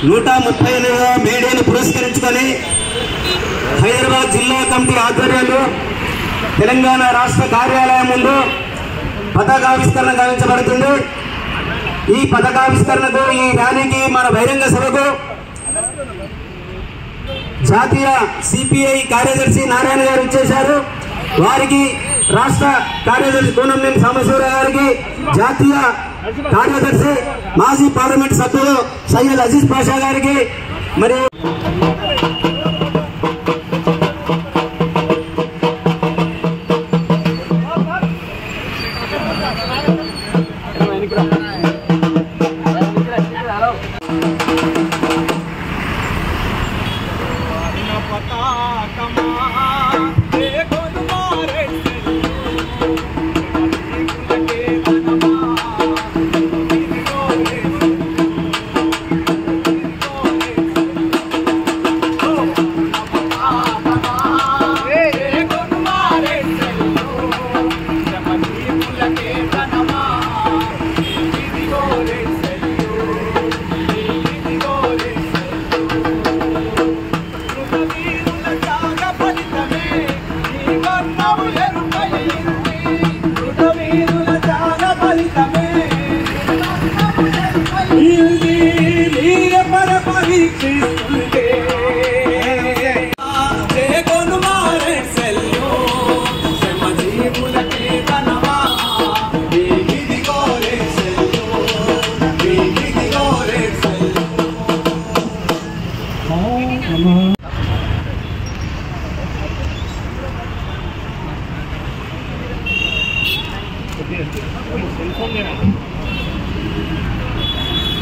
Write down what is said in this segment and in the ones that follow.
138వ మేడేను పురస్కరించుకొని హైదరాబాద్ జిల్లా కమిటీ ఆధ్వర్యంలో తెలంగాణ రాష్ట్ర కార్యాలయం ముందు పతాకావిష్కరణ గావించబడుతుంది. ఈ పతాకావిష్కరణకు, ఈ ర్యాలీకి, మన బహిరంగ సభకు జాతీయ సిపిఐ కార్యదర్శి నారాయణ గారు ఇచ్చేశారు. వారికి రాష్ట్ర కార్యదర్శి కూనంనేని సాంబశివరావు గారికి, జాతీయ కార్యదర్శి మాజీ పార్లమెంట్ సభ్యులు సయ్యద్ అజీజ్ పాషా గారికి, మరియు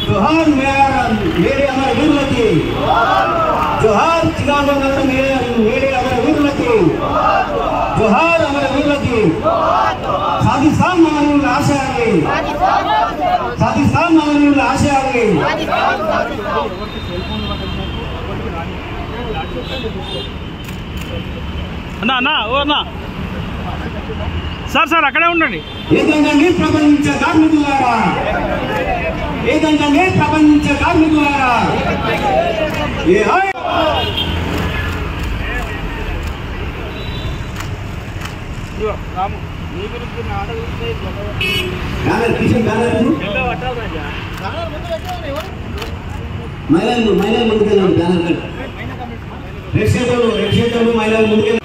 जोहार मेरे अमर वीरलकी, जोहार चिकागो नगर मेरे अमर वीरलकी, जोहार अमर वीरलकी. साथी साहब माननीय आशा आगे, साथी साहब माननीय आशा आगे. అన్నా అన్నా ఓ అన్నా సార్ సార్ అక్కడే ఉండండి. ఏదంటే ప్రపంచ కార్మికులారా, ఏదంటే ప్రపంచ కార్మికులారా, రాము నీ గురించి మహిళలు ముందుకెళ్ళండి. బ్యానర్ కట్ ప్రేక్షకులు మహిళలు ముందుకెళ్ళండి.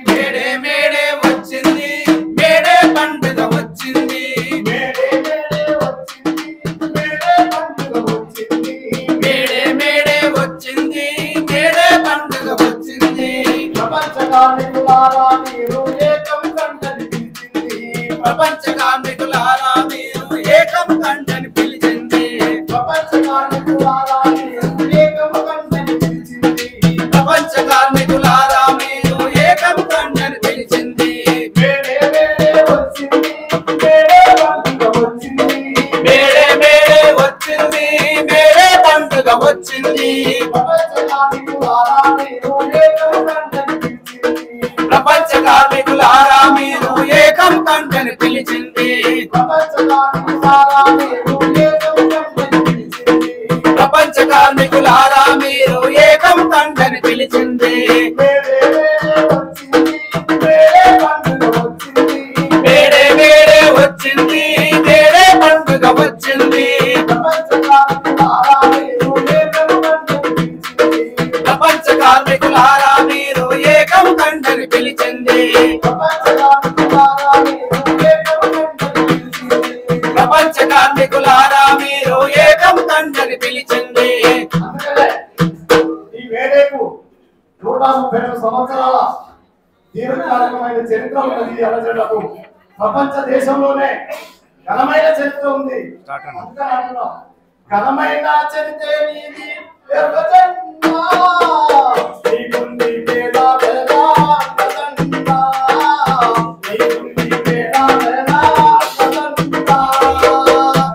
మేడే మేడే వచ్చింది, మేడే పండుగ వచ్చింది, మేడే మేడే వచ్చింది, మేడే పండుగ వచ్చింది, మేడే మేడే వచ్చింది, మేడే పండుగ వచ్చింది. ప్రపంచ కార్మికులారా మీరు ఏకం కంటని పిలిచింది, ప్రపంచ కార్మికులారా మీరు ఏకం కార్మికులారా మీరు ఏకం కంటని పిలిచింది ప్రపంచ కార్మికులారా మీరు ఏకం కంటని పిలిచింది మేడే మేడే వచ్చింది మేడే పండుగ వచ్చింది ప్రపంచ కార్మికులారా మీరు ఏకం కంటని పిలిచింది ప్రపంచ కార్మికులారా మీరు ఏకం కంటని పిలిచింది ఈ వేరేకు 132 సంవత్సరాల దీర్ఘకాలికమైన చరిత్ర ఉన్నది అలజడులకు ప్రపంచ దేశంలోనే ఘనమైన చరిత్ర ఉంది ఘనమైన చరిత్ర నీది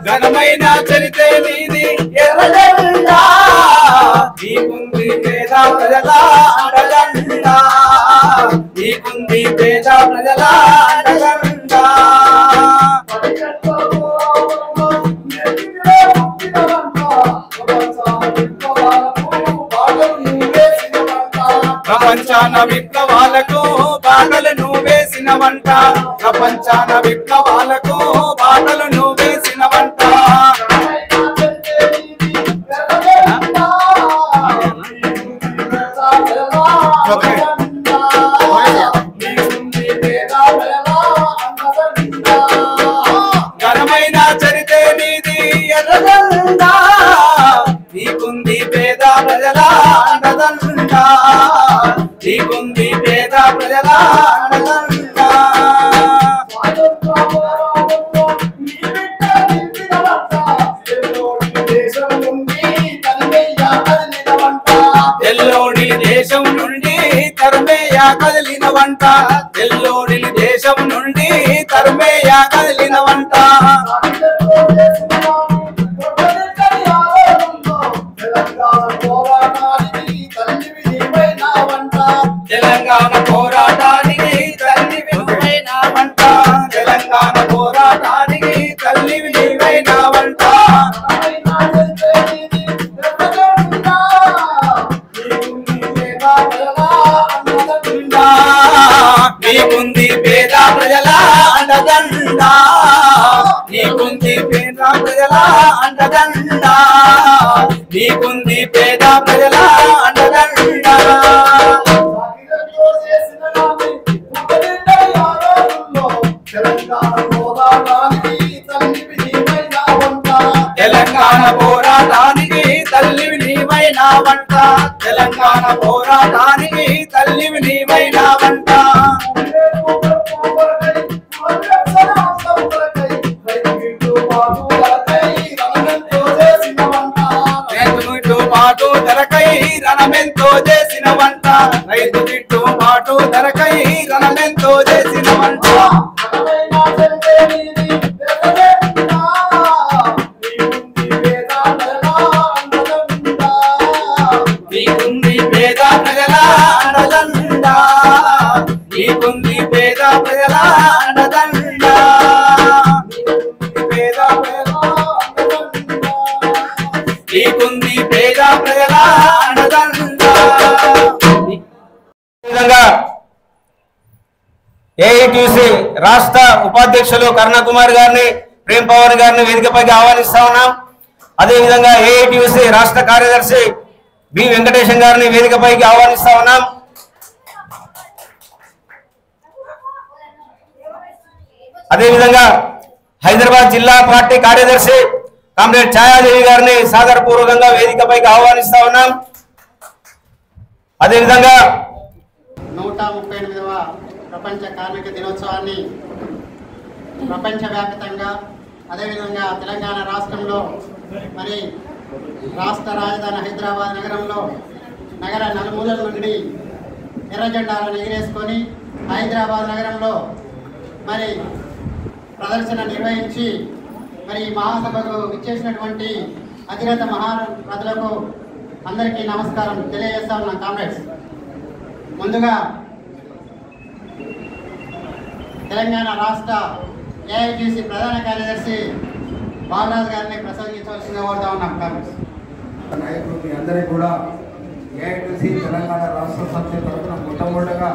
ఘనమైన చరిత్ర నీది ఎర్రజెండా నీకుంది పేద ప్రజల అండదండా నీకుంది పేద ప్రజల అండదండా ప్రపంచాన విప్లవాలకు బాటలు నువ్వు వేసిన వంట ప్రపంచాన విప్లవాలకు బాటలు నువ్వు వేసిన వంట ఘనమైన చరిత్ర నీది ఎర్రజెండా నీకుంది పేద ప్రజల అండదండా నీకుంది పేద ప్రజల అండదండా తెల్లోడి దేశం నుండి తరుమేయ కదిలిన వంట తెల్లోడి దేశం నుండి తరుమేయ కదిలిన వంట తెలంగాణ పోరాటానికి తల్లి విలువైన వంట తెలంగాణ పోరాటానికి తల్లి విలువైన వంట నీకుంది పేద ప్రజల అండదండా నీకుంది పేద ప్రజల అండదండా నీకుంది పేద ప్రజల అండదండా తెలంగాణ పోరాటానికి తల్లివి నీవైన వంట తెలంగాణ పోరాటానికి తల్లివి నీవైన వంట పాటు ధరకై రణమెంతో చేసిన వంట రైతు గిట్టు పాటు ధరకై రణమెంతో చేసిన వంట నీకుంది పేద ప్రజల అండదండా నీకుంది పేద ప్రజల అండదండా పేద నీకుంది పేద ప్రజల అండదండా ఏఐటీసీ రాష్ట్ర ఉపాధ్యక్షులు కరుణకుమార్ గారిని ప్రేమ్ పవన్ గారిని వేదికపైకి ఆహ్వానిస్తా ఉన్నాం. అదేవిధంగా ఏఐటీసీ రాష్ట్ర కార్యదర్శి బి వెంకటేశం గారిని వేదికపైకి ఆహ్వానిస్తా ఉన్నాం. అదేవిధంగా హైదరాబాద్ జిల్లా పార్టీ కార్యదర్శి కామ్రేడ్ ఛాయాదేవి గారిని సాదరపూర్వకంగా వేదికపైకి ఆహ్వానిస్తా ఉన్నాం. అదేవిధంగా 138వ ప్రపంచ కార్మిక దినోత్సవాన్ని ప్రపంచవ్యాప్తంగా అదేవిధంగా తెలంగాణ రాష్ట్రంలో మరి రాష్ట్ర రాజధాని హైదరాబాద్ నగరంలో నగర నలుమూలల నుండి ఎర్ర జెండాలను ఎగిరేసుకొని హైదరాబాద్ నగరంలో మరి ప్రదర్శన నిర్వహించి మరి మహాసభకు విచ్చేసినటువంటి అధిరత మహారథులకు అందరికీ నమస్కారం తెలియజేస్తా ఉన్నాం కామ్రేడ్స్. ముందుగా తెలంగాణ రాష్ట్ర ఏఐటీసీ ప్రధాన కార్యదర్శి బాలరాజు గారిని ప్రసంగించవలసిందిగా కోరుతా ఉన్నాం. కాంగ్రెస్ నాయకులు మీ అందరికీ కూడా ఏఐటీసీ తెలంగాణ రాష్ట్ర సమితి తరఫున మొట్టమొదటిగా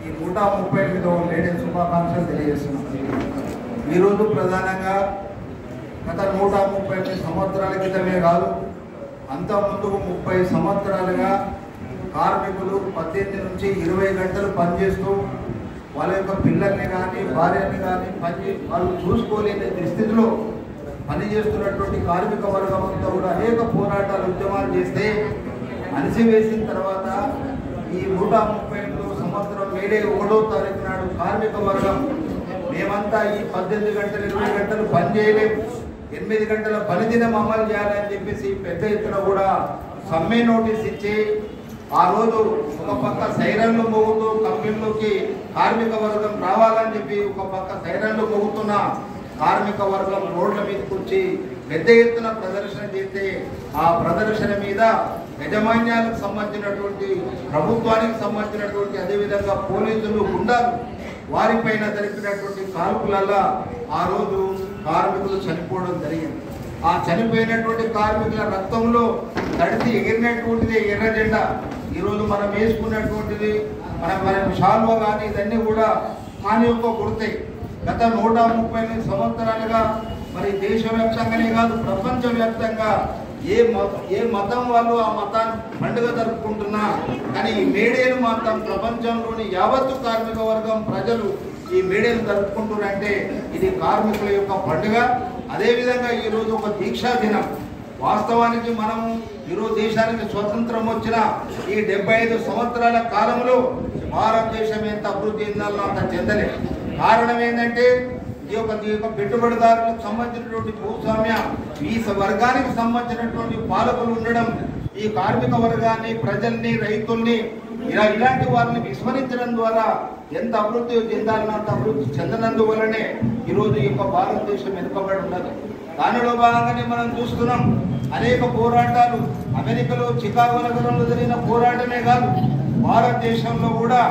ఈ 138వ మేడే శుభాకాంక్షలు తెలియజేస్తున్నాం. ఈరోజు ప్రధానంగా గత 138 సంవత్సరాల క్రితమే కాదు, అంత ముందుకు 30 సంవత్సరాలుగా కార్మికులు 18 నుంచి 20 గంటలు పనిచేస్తూ వాళ్ళ యొక్క పిల్లల్ని కానీ భార్యని కానీ వాళ్ళు చూసుకోలేని స్థితిలో పనిచేస్తున్నటువంటి కార్మిక వర్గం అంతా కూడా అనేక పోరాటాలు ఉద్యమాలు చేస్తే అణిసివేసిన తర్వాత ఈ 138 సంవత్సరం మేడే 1వ తారీఖు నాడు కార్మిక వర్గం మేమంతా ఈ 18 గంటలు 20 గంటలు పని చేయలేము, 8 గంటల పనిదినం అమలు చేయాలని చెప్పేసి పెద్ద ఎత్తున కూడా సమ్మె నోటీస్ ఇచ్చి ఆ రోజు ఒక పక్క సైరన్లు మోగుతూ కంపెనీలోకి కార్మిక వర్గం రావాలని చెప్పి ఒక పక్క సైరన్లు మోగుతున్న కార్మిక వర్గం రోడ్ల మీదకి వచ్చి పెద్ద ఎత్తున ప్రదర్శన చేస్తే ఆ ప్రదర్శన మీద యజమాన్యాలకు సంబంధించినటువంటి ప్రభుత్వానికి సంబంధించినటువంటి అదేవిధంగా పోలీసులు గుండాలు వారిపైన జరిపినటువంటి కాల్పులలో ఆ రోజు కార్మికులు చనిపోవడం జరిగింది. ఆ చనిపోయినటువంటి కార్మికుల రక్తంలో తడిసి ఎగిరినటువంటిది ఎర్ర జెండా. ఈరోజు మనం వేసుకున్నటువంటిది మన షాల్వా కానీ ఇవన్నీ కూడా దాని యొక్క గుర్తే. గత 138 సంవత్సరాలుగా మరి దేశవ్యాప్తంగానే కాదు ప్రపంచవ్యాప్తంగా ఏ మతం వాళ్ళు ఆ మతాన్ని పండుగ జరుపుకుంటున్నా కానీ ఈ మేడేను మాత్రం ప్రపంచంలోని యావత్తు కార్మిక వర్గం ప్రజలు ఈ మేడేను జరుపుకుంటున్నారంటే ఇది కార్మికుల యొక్క పండుగ. అదేవిధంగా ఈరోజు ఒక దీక్షా దినం. వాస్తవానికి మనము ఈరోజు దేశానికి స్వతంత్రం వచ్చిన ఈ 75 సంవత్సరాల కాలంలో భారతదేశం ఎంత అభివృద్ధి చెందాలో అంత చెందలేదు. కారణం ఏంటంటే ఈ యొక్క పెట్టుబడిదారులకు సంబంధించినటువంటి భూస్వామ్య ఈ వర్గానికి సంబంధించినటువంటి పాలకులు ఉండడం, ఈ కార్మిక వర్గాన్ని ప్రజల్ని రైతుల్ని ఇలాంటి వారిని విస్మరించడం ద్వారా ఎంత అభివృద్ధి చెందాలన్న అంత అభివృద్ధి చెందనందువల్లనే ఈరోజు ఈ యొక్క భారతదేశం వెనుకబడి ఉన్నది. దానిలో భాగంగానే మనం చూస్తున్నాం అనేక పోరాటాలు. అమెరికాలో చికాగో నగరంలో జరిగిన పోరాటమే కాదు, భారతదేశంలో కూడా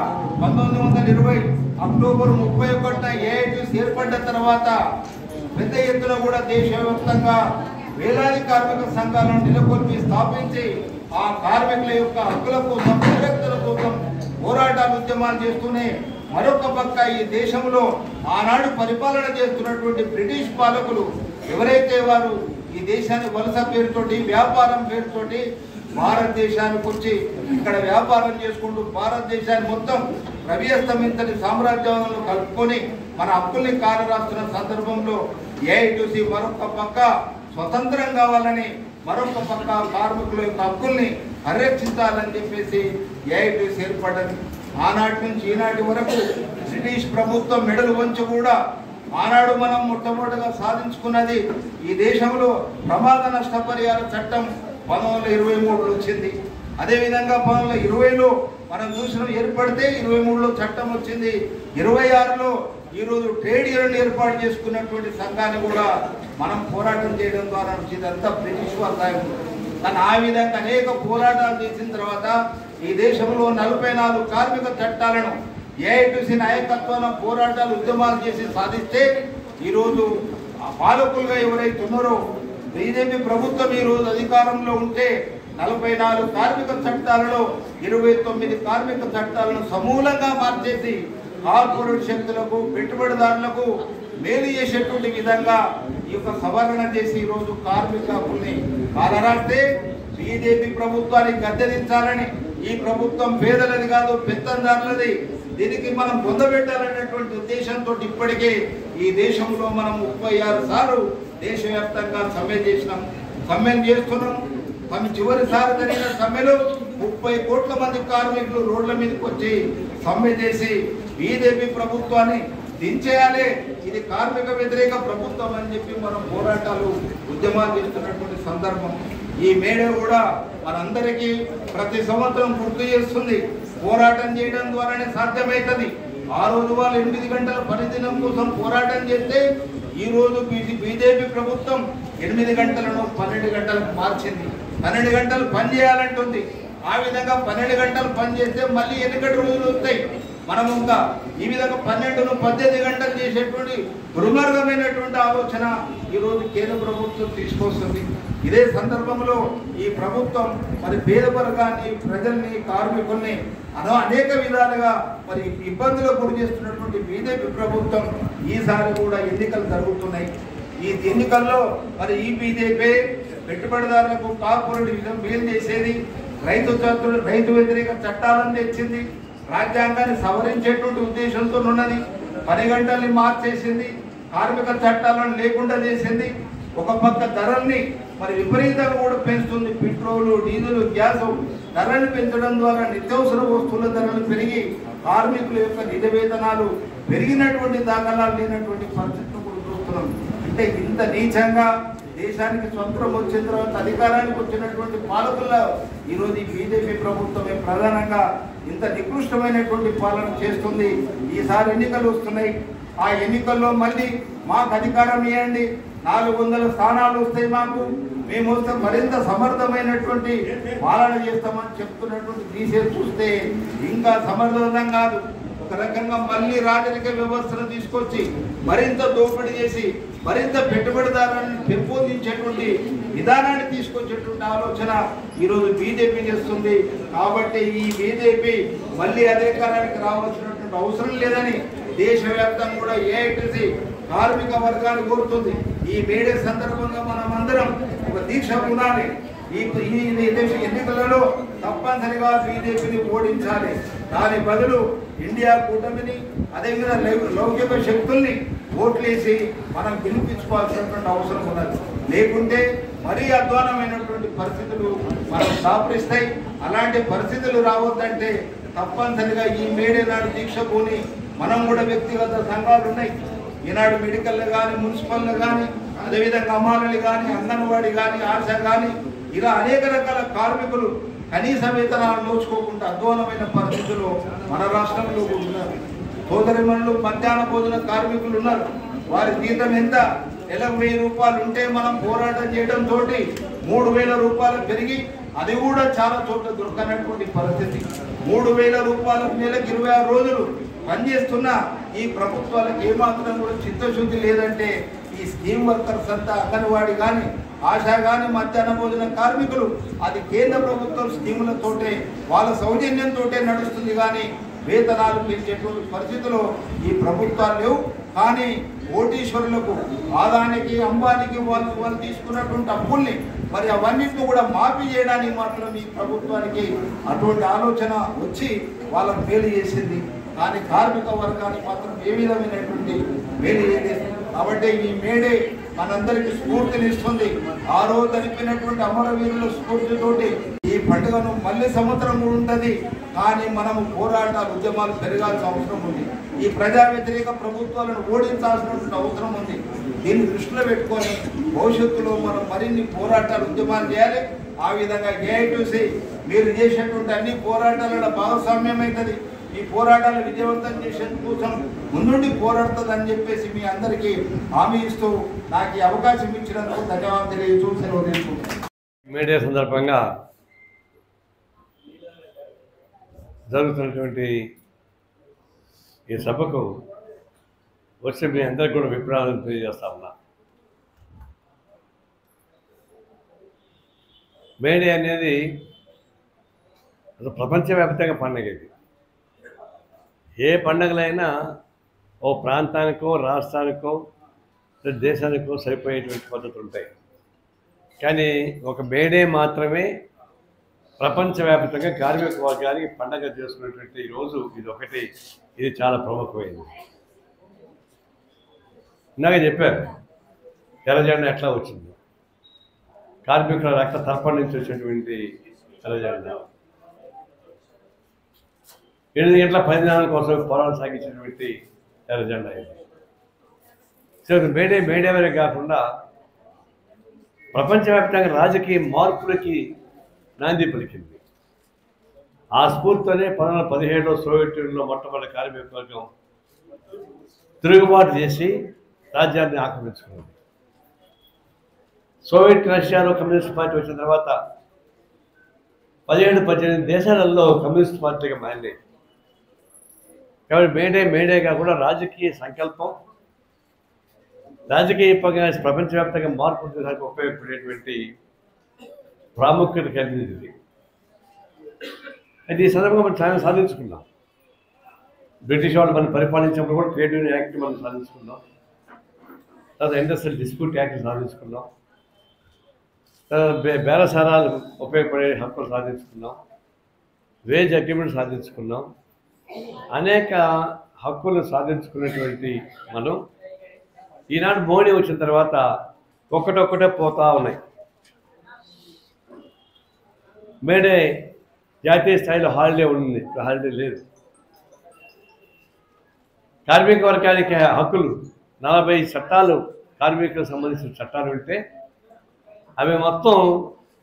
1920 అక్టోబర్ 31న ఏఐటీసీ ఏర్పడ్డ తర్వాత పెద్ద ఎత్తున కూడా దేశవ్యాప్తంగా వేలాది కార్మిక సంఘాలను నెలకొల్పి స్థాపించి ఆ కార్మికుల యొక్క హక్కుల కోసం పరిరక్షణ కోసం పోరాటాలు ఉద్యమాలు చేస్తూనే మరొక పక్క ఈ దేశంలో ఆనాడు పరిపాలన చేస్తున్నటువంటి బ్రిటిష్ పాలకులు ఎవరైతే వారు ఈ దేశాన్ని వలస పేరుతోటి వ్యాపారం పేరుతోటి భారతదేశానికి వచ్చి ఇక్కడ వ్యాపారం చేసుకుంటూ భారతదేశాన్ని మొత్తం రవిస్తమించని సామ్రాజ్యాలను కలుపుకొని మన హక్కుల్ని కాలరాస్తున్న సందర్భంలో ఏఐటీసీ మరొక పక్క స్వతంత్రం కావాలని మరొక పక్క కార్మికుల యొక్క హక్కుల్ని పరిరక్షించాలని చెప్పేసి ఏఐటీసీ ఏర్పడ్డది. ఆనాటి నుంచి ఈనాటి వరకు బ్రిటిష్ ప్రభుత్వం మెడలు వంచి కూడా ఆనాడు మనం మొట్టమొదటిగా సాధించుకున్నది ఈ దేశంలో ప్రమాద నష్టపరిహార చట్టం 1923లో వచ్చింది. అదేవిధంగా 1920లో మనం చూసిన ఏర్పడితే 23లో చట్టం వచ్చింది. 26లో ఈరోజు ట్రేడ్ యూనియన్ ఏర్పాటు చేసుకున్నటువంటి సంఘాన్ని కూడా మనం పోరాటం చేయడం ద్వారా ఇదంతా బ్రిటిష్ వారి. కానీ ఆ విధంగా అనేక పోరాటాలు చేసిన తర్వాత ఈ దేశంలో 44 కార్మిక చట్టాలను ఏఐటీసీ నాయకత్వాన పోరాటాలు ఉద్యమాలు చేసి సాధిస్తే ఈరోజు ఆ పాలకులుగా ఎవరైతే ఉన్నారో బీజేపీ ప్రభుత్వం ఈరోజు అధికారంలో ఉంటే 44 కార్మిక చట్టాలలో 29 కార్మిక చట్టాలను సమూలంగా మార్చేసి కార్పొరేట్ శక్తులకు పెట్టుబడిదారులకు మేలు చేసేటువంటి విధంగా ఈ యొక్క సవరణ చేసి ఈరోజు కార్మిక హక్కుల్ని కాలరాస్తే బీజేపీ ప్రభుత్వాన్ని గద్దెదించాలని ఈ ప్రభుత్వం పేదలది కాదు పెత్తందారులది, దీనికి మనం పొందబెట్టాలనేటువంటి ఉద్దేశంతో ఇప్పటికే ఈ దేశంలో మనం 36 సార్లు దేశవ్యాప్తంగా సమ్మె చేస్తున్నాం. చివరిసారి జరిగిన సమ్మెలో 30 కోట్ల మంది కార్మికులు రోడ్ల మీదకి వచ్చి సమ్మె చేసి బీజేపీ ప్రభుత్వాన్ని దించేయాలి, ఇది కార్మిక వ్యతిరేక ప్రభుత్వం అని చెప్పి మనం పోరాటాలు ఉద్యమాలు చేస్తున్నటువంటి సందర్భం. ఈ మేడే కూడా మనందరికీ ప్రతి సంవత్సరం గుర్తు చేస్తుంది. పోరాటం చేయడం ద్వారానే సాధ్యమవుతుంది. ఆ రోజు వాళ్ళు 8 గంటల పనిదినం కోసం పోరాటం చేస్తే ఈ రోజు బీజేపీ ప్రభుత్వం 8 గంటలను 12 గంటలకు మార్చింది. 12 గంటలు పని చేయాలంటుంది. ఆ విధంగా 12 గంటలు పని చేస్తే మళ్ళీ ఎన్నికటి రోజులు వస్తాయి. మనము ఇంకా ఈ విధంగా 12-18 గంటలు చేసేటువంటి దుర్మార్గమైనటువంటి ఆలోచన ఈరోజు కేంద్ర ప్రభుత్వం తీసుకొస్తుంది. ఇదే సందర్భంలో ఈ ప్రభుత్వం మరి పేద వర్గాన్ని, ప్రజల్ని, కార్మికుల్ని అనేక విధాలుగా మరి ఇబ్బందులకు గురి చేస్తున్నటువంటి బీజేపీ ప్రభుత్వం ఈసారి కూడా ఎన్నికలు జరుగుతున్నాయి. ఈ ఎన్నికల్లో మరి ఈ బీజేపీ పెట్టుబడిదారులకు కార్పొరేట్ మేలు చేసేది, రైతు వ్యతిరేక చట్టాలను తెచ్చింది, రాజ్యాంగాన్ని సవరించేటువంటి ఉద్దేశంతో ఉన్నది, 10 గంటల్ని మార్చేసింది, కార్మిక చట్టాలను లేకుండా చేసింది. ఒక పక్క ధరల్ని మరి విపరీతంగా కూడా పెంచుతుంది. పెట్రోలు, డీజిల్, గ్యాస్ ధరలు పెంచడం ద్వారా నిత్యావసర వస్తువుల ధరలు పెరిగి కార్మికుల యొక్క నిజ వేతనాలు పెరిగినటువంటి దాఖలాలు లేనటువంటి పరిస్థితులు కూడా చూస్తున్నాం. అంటే ఇంత నీచంగా దేశానికి స్వతంత్రం వచ్చిన తర్వాత అధికారానికి వచ్చినటువంటి పాలకుల్లో ఈరోజు ఈ బీజేపీ ప్రభుత్వమే ప్రధానంగా ఇంత నికృష్టమైనటువంటి పాలన చేస్తుంది. ఈసారి ఎన్నికలు వస్తున్నాయి. ఆ ఎన్నికల్లో మళ్ళీ మాకు అధికారం ఇవ్వండి, 400 స్థానాలు వస్తాయి, మాకు మేము వస్తే మరింత సమర్థమైనటువంటి పాలన చేస్తామని చెప్తున్నటువంటి తీసే చూస్తే ఇంకా సమర్థవంతం కాదు. ఒక రకంగా మళ్ళీ రాజరిక వ్యవస్థను తీసుకొచ్చి మరింత దోపిడీ చేసి మరింత పెట్టుబడిదారులను పెంపొందించేటువంటి విధానాన్ని తీసుకొచ్చేటువంటి ఆలోచన ఈరోజు బీజేపీ చేస్తుంది. కాబట్టి ఈ బీజేపీ మళ్ళీ అధికారానికి రావాల్సినటువంటి అవసరం లేదని దేశవ్యాప్తంగా కూడా ఏఐటీసీ కార్మిక వర్గాన్ని కోరుతుంది. ఈ మేడే సందర్భంగా మనం అందరం ఒక దీక్ష ఉండాలి. ఈ ఎన్నికలలో తప్పనిసరిగా బీజేపీని ఓడించాలి. దాని బదులు ఇండియా కూటమిని, అదేవిధంగా లౌకిక శక్తుల్ని ఓట్లేసి మనం గెలిపించుకోవాల్సినటువంటి అవసరం ఉన్నది. లేకుంటే మరీ అధ్వానమైనటువంటి పరిస్థితులు మనం దాపురిస్తాయి. అలాంటి పరిస్థితులు రావద్దంటే తప్పనిసరిగా ఈ మేడే నాడు దీక్ష పోని మనం కూడా వ్యక్తిగత సంఘాలు ఉన్నాయి. ఈనాడు మెడికల్ కానీ, మున్సిపల్ కానీ, అదేవిధంగా అమ్మాయిలు కానీ, అంగన్వాడీ కానీ, ఆశ కానీ, ఇలా అనేక రకాల కార్మికులు కనీస వేతనాలు నోచుకోకుండా అధ్వానమైన పరిస్థితుల్లో మన రాష్ట్రంలో ఉన్నారు. సోదరిమణులు మధ్యాహ్న భోజన కార్మికులు ఉన్నారు. వారి జీతం ఎంత? నెలకు 1000 రూపాయలు ఉంటే మనం పోరాటం చేయడంతో 3000 రూపాయలు పెరిగి అది కూడా చాలా చోట్ల దొరకనటువంటి పరిస్థితి. 3000 రూపాయలకు నెలకు 26 రోజులు పనిచేస్తున్న ఈ ప్రభుత్వాలకు ఏమాత్రం కూడా చిత్తశుద్ధి లేదంటే ఈ స్కీమ్ వర్కర్స్ అంతా అంగన్వాడీ కానీ, ఆశా కానీ, మధ్యాహ్న భోజన కార్మికులు అది కేంద్ర ప్రభుత్వం స్కీములతోటే వాళ్ళ సౌజన్యంతో నడుస్తుంది. కానీ వేతనాలు పెంచేటువంటి పరిస్థితుల్లో ఈ ప్రభుత్వాలు లేవు. కానీ కోటీశ్వరులకు, ఆదానికి, అంబానికి వాళ్ళు తీసుకున్నటువంటి అప్పుల్ని మరి అవన్నిటిని కూడా మాఫీ చేయడానికి మాత్రం ఈ ప్రభుత్వానికి అటువంటి ఆలోచన వచ్చి వాళ్ళకు మేలు చేసింది. కానీ కార్మిక వర్గానికి మాత్రం ఏ విధమైనటువంటి మేలు చేయలేదు. కాబట్టి ఈ మేడే మనందరికీ స్ఫూర్తినిస్తుంది. ఆ రోజు జరిపినటువంటి అమరవీరుల స్ఫూర్తితోటి ఈ పండుగను మళ్ళీ సంవత్సరం ఉంటుంది. కానీ మనము పోరాటాలు, ఉద్యమాలు పెరగాల్సిన అవసరం ఉంది. ఈ ప్రజా వ్యతిరేక ప్రభుత్వాలను ఓడించాల్సినటువంటి అవసరం ఉంది. దీన్ని దృష్టిలో పెట్టుకొని భవిష్యత్తులో మనం మరిన్ని పోరాటాలు, ఉద్యమాలు చేయాలి. ఆ విధంగా ఏఐటీసీ మీరు చేసేటువంటి అన్ని పోరాటాలలో భాగస్వామ్యం అవుతుంది. ఈ పోరాటాలు విజయవంతం చేసే కోసం ముందుండి పోరాడుతుందని చెప్పేసి మీ అందరికీ హామీ ఇస్తూ నాకు ఈ అవకాశం ఇచ్చినందుకు ధన్యవాదాలు తెలియజేస్తూ సెలవు తీసుకుంటున్నాను. మీడియా సందర్భంగా జరుగుతున్నటువంటి ఈ సభకు వచ్చి మీ అందరికీ కూడా అభిప్రాయాలను తెలియజేస్తా ఉన్నా. మీడియా అనేది ప్రపంచవ్యాప్తంగా పండుగ. ఇది ఏ పండుగలైనా ఓ ప్రాంతానికో, రాష్ట్రానికో, దేశానికో సరిపోయేటువంటి పద్ధతులు ఉంటాయి. కానీ ఒక మేడే మాత్రమే ప్రపంచవ్యాప్తంగా కార్మిక వర్గానికి పండగ చేసుకున్నటువంటి రోజు ఇది చాలా ప్రముఖమైనది. ఇందాక చెప్పారు తెల్లజెండా ఎట్లా వచ్చింది. కార్మికుల రక్త తర్పణ నుంచి వచ్చేటువంటి తెల్లజెండా 8 గంటల 10 దినాల కోసం పోరాటం సాగించినటువంటి తెల్లజెండా ఇది. సో మేడే వరకు కాకుండా ప్రపంచవ్యాప్తంగా రాజకీయ మార్పులకి నాంది పలికింది. ఆ స్ఫూర్తితోనే 1917లో సోవియట్ యూనియన్లో మొట్టమొదటి కార్మిక వర్గం తిరుగుబాటు చేసి రాజ్యాన్ని ఆక్రమించుకున్నది. సోవియట్ రష్యాలో కమ్యూనిస్ట్ పార్టీ వచ్చిన తర్వాత 17-18 దేశాలలో కమ్యూనిస్ట్ పార్టీగా మారింది. కాబట్టి మేడేగా కూడా రాజకీయ సంకల్పం, రాజకీయంగా ప్రపంచవ్యాప్తంగా మార్పు ఉండడానికి ఉపయోగపడేటువంటి ప్రాముఖ్యత కలిగింది ఇది. అయితే ఈ సందర్భంగా మనం చాలా సాధించుకున్నాం. బ్రిటిష్ వాళ్ళు మనం పరిపాలించినప్పుడు కూడా ట్రేడ్ యూనియన్ యాక్ట్ మనం సాధించుకున్నాం. తర్వాత ఇండస్ట్రియల్ డిస్ప్యూట్ యాక్ట్ సాధించుకున్నాం. తర్వాత బేరసారాలు ఉపయోగపడే హక్కులు సాధించుకున్నాం. Veg agreement సాధించుకున్నాం. అనేక హక్కులు సాధించుకున్నటువంటి మనం ఈనాడు మోడీ వచ్చిన తర్వాత ఒక్కటొక్కటే పోతా ఉన్నాయి. మేడే జాతీయ స్థాయిలో హాలిడే ఉంది, హాలిడే లేదు. కార్మిక వర్గానికి హక్కులు 40 చట్టాలు కార్మికులకు సంబంధించిన చట్టాలు ఉంటే అవి మొత్తం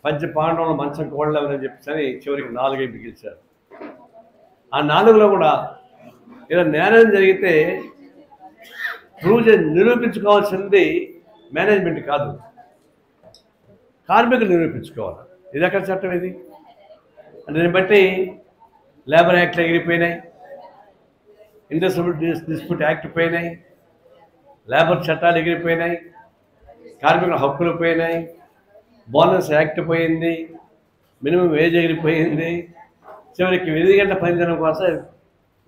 పంచపాండవుల మంచం కోడలేవని చెప్పేసి చివరికి 4 మిగిల్చారు. ఆ 4లో కూడా ఇలా నేరం జరిగితే నిరూపించుకోవాల్సింది మేనేజ్మెంట్ కాదు, కార్మికులు నిరూపించుకోవాలి. ఇది ఎక్కడ చట్టం ఇది? దీన్ని బట్టి లేబర్ యాక్ట్లు ఎగిరిపోయినాయి, ఇండస్ట్రియల్ డిస్ప్యూట్ యాక్ట్ పోయినాయి, లేబర్ చట్టాలు ఎగిరిపోయినాయి, కార్మికుల హక్కులు పోయినాయి, బోనస్ యాక్ట్ పోయింది, మినిమం వేజ్ ఎగిరిపోయింది. చివరికి 8 గంటల పని దినం కోసం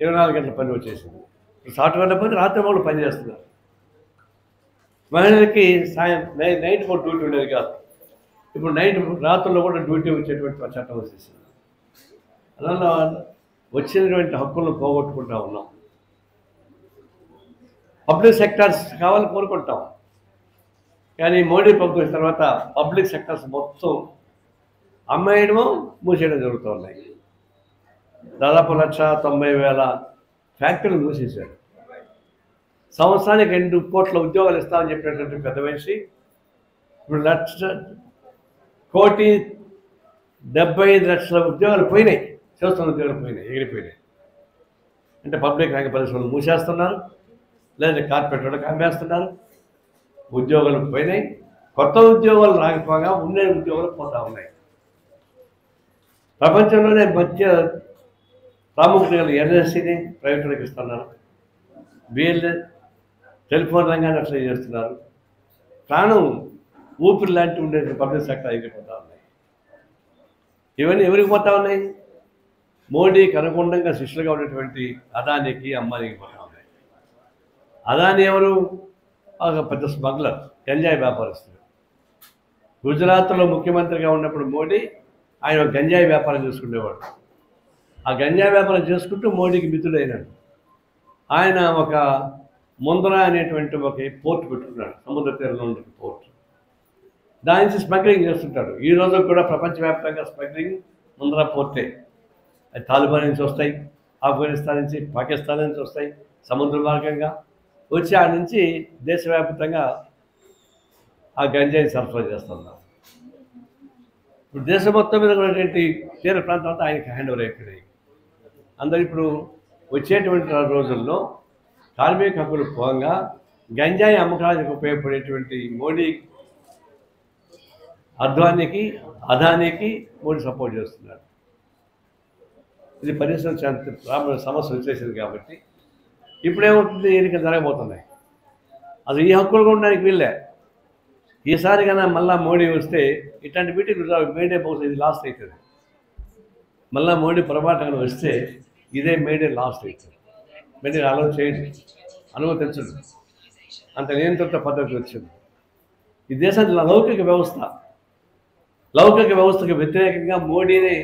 24 గంటల పని వచ్చేసింది. సాఫ్ట్వేర్ల పని రాత్రి వాళ్ళు పని చేస్తున్నారు. మహిళలకి నైట్ కూడా డ్యూటీ ఉండేది కాదు. ఇప్పుడు రాత్రుల్లో కూడా డ్యూటీ వచ్చేటువంటి చట్టం వచ్చేసింది. అలా వచ్చినటువంటి హక్కులను పోగొట్టుకుంటా ఉన్నాం. పబ్లిక్ సెక్టార్స్ కావాలని కోరుకుంటాం, కానీ మోడీ ప్రభుత్వం తర్వాత పబ్లిక్ సెక్టార్స్ మొత్తం అమ్మేయడము మూసేయడం జరుగుతూ ఉన్నాయి. దాదాపు 1,90,000 ఫ్యాక్టరీలు మూసేశారు. సంవత్సరానికి 2 కోట్ల ఉద్యోగాలు ఇస్తామని చెప్పినటువంటి పెద్ద మనిషి ఇప్పుడు 1,75,00,000 ఉద్యోగాలు పోయినాయి, చేస్తున్న ఉద్యోగాలు పోయినాయి, ఎగిరిపోయినాయి. అంటే పబ్లిక్ రంగ పరిశ్రమలు మూసేస్తున్నారు, లేదంటే కార్పొరేట్ వాళ్ళకి అమ్మేస్తున్నారు. ఉద్యోగాలు పోయినాయి, కొత్త ఉద్యోగాలు రాకపోగా ఉండే ఉద్యోగాలు పోతా ఉన్నాయి. ప్రపంచంలోనే మధ్య ప్రాముఖ్యత గల ఎన్ఎస్సీని ప్రైవేట్లకు ఇస్తున్నారు. బిఎల్ఎస్ టెలిఫోన్ రంగాన్ని అట్లా చేస్తున్నారు. ప్రాణం ఊపిరి లాంటి ఉండే పబ్లిక్ సెక్టర్ ఎగిరిపోతా ఉన్నాయి. ఇవన్నీ ఎవరికి పోతా ఉన్నాయి? మోడీకి అనుగుణంగా శిష్యులుగా ఉన్నటువంటి అదానికి, అంబానీకి పోతా ఉన్నాయి. అదాని ఎవరు? ఒక పెద్ద స్మగ్లర్, గంజాయి వ్యాపారస్తుడు. గుజరాత్లో ముఖ్యమంత్రిగా ఉన్నప్పుడు మోడీ ఆయన గంజాయి వ్యాపారం చేసుకునేవాడు. ఆ గంజాయి వ్యాపారం చేసుకుంటూ మోడీకి మిత్రుడైనాడు. ఆయన ఒక ముందర అనేటువంటి ఒక పోర్ట్ పెట్టుకున్నాడు, సముద్ర తీరంలో ఉన్న పోర్ట్. దాని నుంచి స్మగ్లింగ్ చేస్తుంటాడు. ఈ రోజు కూడా ప్రపంచవ్యాప్తంగా స్మగ్లింగ్ ముందర పోర్టే. అది తాలిబాన్ నుంచి వస్తాయి, ఆఫ్ఘనిస్తాన్ నుంచి, పాకిస్తాన్ నుంచి వస్తాయి, సముద్ర మార్గంగా వచ్చి ఆ నుంచి దేశవ్యాప్తంగా ఆ గంజాయిని సరఫరా చేస్తున్నారు. ఇప్పుడు దేశం మొత్తం మీద ఉన్నటువంటి తీర ప్రాంతం అంతా ఆయనకి హ్యాండ్ ఓవర్ అయిపోయినాయి. అందరూ ఇప్పుడు వచ్చేటువంటి రోజుల్లో కార్మిక హక్కులు పోగా గంజాయి అమ్మకానికి ఉపయోగపడేటువంటి మోడీ అదానికి మోడీ సపోర్ట్ చేస్తున్నారు. ఇది పరిశ్రమ సమస్య వచ్చేసింది కాబట్టి ఇప్పుడేమవుతుంది, ఎన్నికలు జరగబోతున్నాయి. అసలు ఈ హక్కులు కూడా ఉండడానికి వీళ్ళే. ఈసారి కన్నా మళ్ళీ మోడీ వస్తే ఇట్లాంటి మీటింగ్ మేడే బహుశా ఇది లాస్ట్ అవుతుంది. మళ్ళీ మోడీ పొరపాటుగా వస్తే ఇదే మేడే లాస్ట్ అవుతుంది. మేడే అలౌ చేయండి, అనుమతించండి, అంత నియంత్రిత పద్ధతి వచ్చింది. ఈ దేశానికి లౌకిక వ్యవస్థకు వ్యతిరేకంగా మోడీని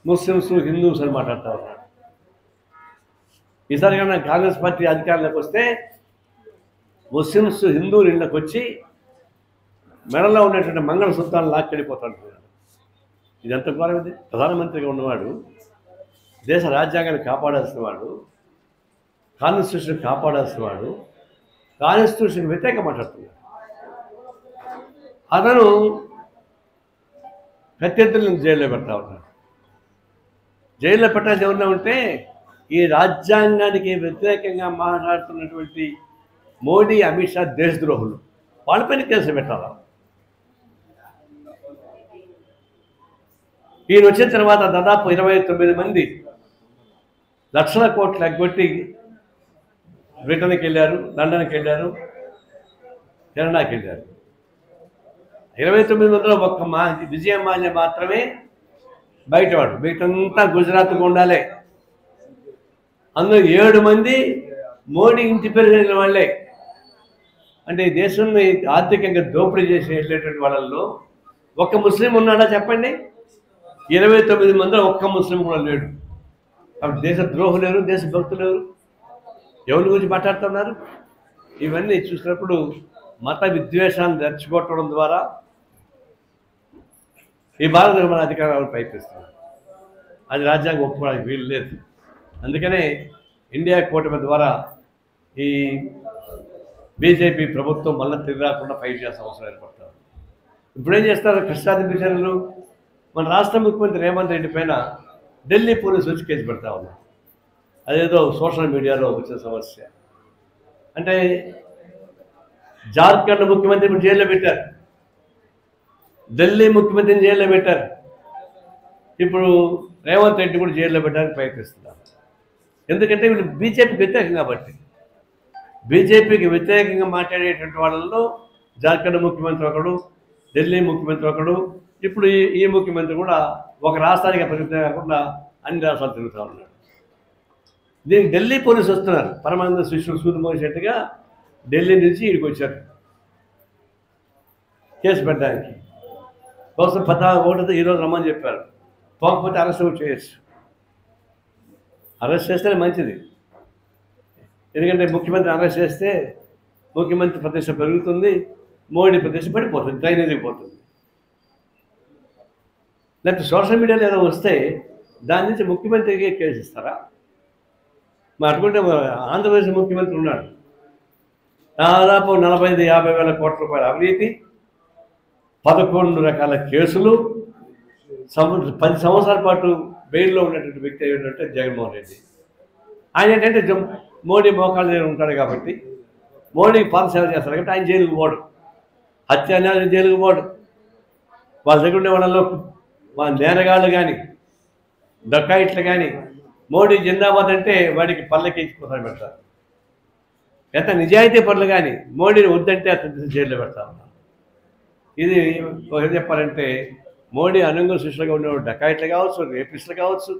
ముస్లిమ్స్, హిందూస్ అని మాట్లాడుతూ ఉన్నారు. ఈసారి కన్నా కాంగ్రెస్ పార్టీ అధికారంలోకి వస్తే ముస్లిమ్స్, హిందువులు ఇళ్ళకి వచ్చి మెడలో ఉన్నటువంటి మంగళసూత్రాలను లాక్కెళ్ళిపోతాడు. ఇదంతా ఘోరం. ఇది ప్రధానమంత్రిగా ఉన్నవాడు, దేశ రాజ్యాంగాన్ని కాపాడాల్సిన వాడు, కాన్స్టిట్యూషన్ కాపాడాల్సిన వాడు, కాన్స్టిట్యూషన్ వ్యతిరేకంగా మాట్లాడుతున్నాడు. అతను ప్రత్యర్థులను జైల్లో పెడతా ఉన్నాడు. జైల్లో పెట్టాల్సి ఎవరైనా ఉంటే ఈ రాజ్యాంగానికి వ్యతిరేకంగా మాట్లాడుతున్నటువంటి మోడీ, అమిత్ షా దేశద్రోహులు, వాళ్ళపైన కేసు పెట్టాలా? ఈయన వచ్చిన తర్వాత దాదాపు 29 మంది లక్షల కోట్లు ఎగ్గొట్టి బ్రిటన్కి వెళ్ళారు, లండన్కి వెళ్ళారు, కెనడాకి వెళ్ళారు. 29 ఒక్క విజయ మాల్య మాత్రమే బయటవాడు, మిగతంతా గుజరాత్కు ఉండాలి. అందులో 7 మంది మోడీ ఇంటి పేరు జరిగిన వాళ్ళే. అంటే ఈ దేశాన్ని ఆర్థికంగా దోపిడీ చేసి వెళ్ళేటువంటి వాళ్ళల్లో ఒక్క ముస్లిం ఉన్నాడా చెప్పండి? 29 మందిలో ఒక్క ముస్లిం కూడా లేడు. అప్పుడు దేశ ద్రోహులు లేరు, దేశ భక్తులు లేరు. ఎవరి గురించి మాట్లాడుతున్నారు? ఇవన్నీ చూసినప్పుడు మత విద్వేషాన్ని రెచ్చగొట్టడం ద్వారా ఈ భారత మన అధికారాలు ప్రయత్నిస్తున్నారు. అది రాజ్యాంగం ఒప్పుకోవడానికి వీలు లేదు. అందుకనే ఇండియా కూటమి ద్వారా ఈ బీజేపీ ప్రభుత్వం మళ్ళీ తిరిగి రాకుండా ఫైట్ చేసిన అవసరం ఏర్పడతారు. ఇప్పుడేం చేస్తారు కృష్ణాదిపేశలు? మన రాష్ట్ర ముఖ్యమంత్రి రేవంత్ రెడ్డి పైన ఢిల్లీ పోలీసు వచ్చి కేసు పెడతా ఉన్నారు. అదేదో సోషల్ మీడియాలో వచ్చిన సమస్య. అంటే జార్ఖండ్ ముఖ్యమంత్రి ఇప్పుడు జైల్లో పెట్టారు, ఢిల్లీ ముఖ్యమంత్రిని జైల్లో పెట్టారు, ఇప్పుడు రేవంత్ రెడ్డి కూడా జైల్లో పెట్టడానికి ప్రయత్నిస్తున్నారు. ఎందుకంటే వీళ్ళు బీజేపీకి వ్యతిరేకం కాబట్టి. బీజేపీకి వ్యతిరేకంగా మాట్లాడేటువంటి వాళ్ళల్లో జార్ఖండ్ ముఖ్యమంత్రి ఒకడు, ఢిల్లీ ముఖ్యమంత్రి ఒకడు, ఇప్పుడు ఈ ముఖ్యమంత్రి కూడా ఒక రాష్ట్రానికి పరిమితం కాకుండా అన్ని రాష్ట్రాలు తిరుగుతూ ఉన్నాడు. దీనికి ఢిల్లీ పోలీసు వస్తున్నారు. పరమానంద శిష్యుడు సూర్యమోహన్ శెట్టిగా ఢిల్లీ నుంచి ఇక్కడికి వచ్చారు కేసు పెట్టడానికి. కోసం 14 ఈరోజు రమ్మని చెప్పారు. పోకపోతే అరెస్ట్ చేయొచ్చు. అరెస్ట్ చేస్తేనే మంచిది. ఎందుకంటే ముఖ్యమంత్రిని అరెస్ట్ చేస్తే ముఖ్యమంత్రి ప్రతిష్ట పెరుగుతుంది, మోడీ ప్రతిష్ట పడిపోతుంది, డ్రైనేజీకి పోతుంది. లేకపోతే సోషల్ మీడియాలో ఏదో వస్తే దాని నుంచి ముఖ్యమంత్రికి కేసు ఇస్తారా? మరి అటువంటి ఆంధ్రప్రదేశ్ ముఖ్యమంత్రి ఉన్నాడు, దాదాపు 45-50 వేల కోట్ల రూపాయల అవినీతి, 11 రకాల కేసులు, 10 సంవత్సరాల పాటు బెయిల్లో ఉన్నటువంటి వ్యక్తి ఏంటంటే జగన్మోహన్ రెడ్డి. ఆయన ఏంటంటే మోడీ మోకాళ్ళ దగ్గర ఉంటాడు కాబట్టి మోడీకి పాదసేవ చేస్తాడు కాబట్టి ఆయన జైలుకు పోడు, హత్యాన్యాయం జైలుకు పోడు. వాళ్ళ దగ్గర ఉండే వాళ్ళలో వాళ్ళ నేరగాళ్ళు కానీ డకాయిట్లు కానీ మోడీ జిందాబాద్ అంటే వాడికి పళ్ళకి ఇచ్చిపోతాడు పెడతారు. ఎంత నిజాయితీ పనులు కానీ మోడీని వద్దంటే అతను జైల్లో పెడతా ఉన్నారు. ఇది ఒక చెప్పాలంటే మోడీ అనుంగ శిష్యులుగా ఉండేవాడు డకాయిట్లు కావచ్చు, రేపిస్టులు కావచ్చు,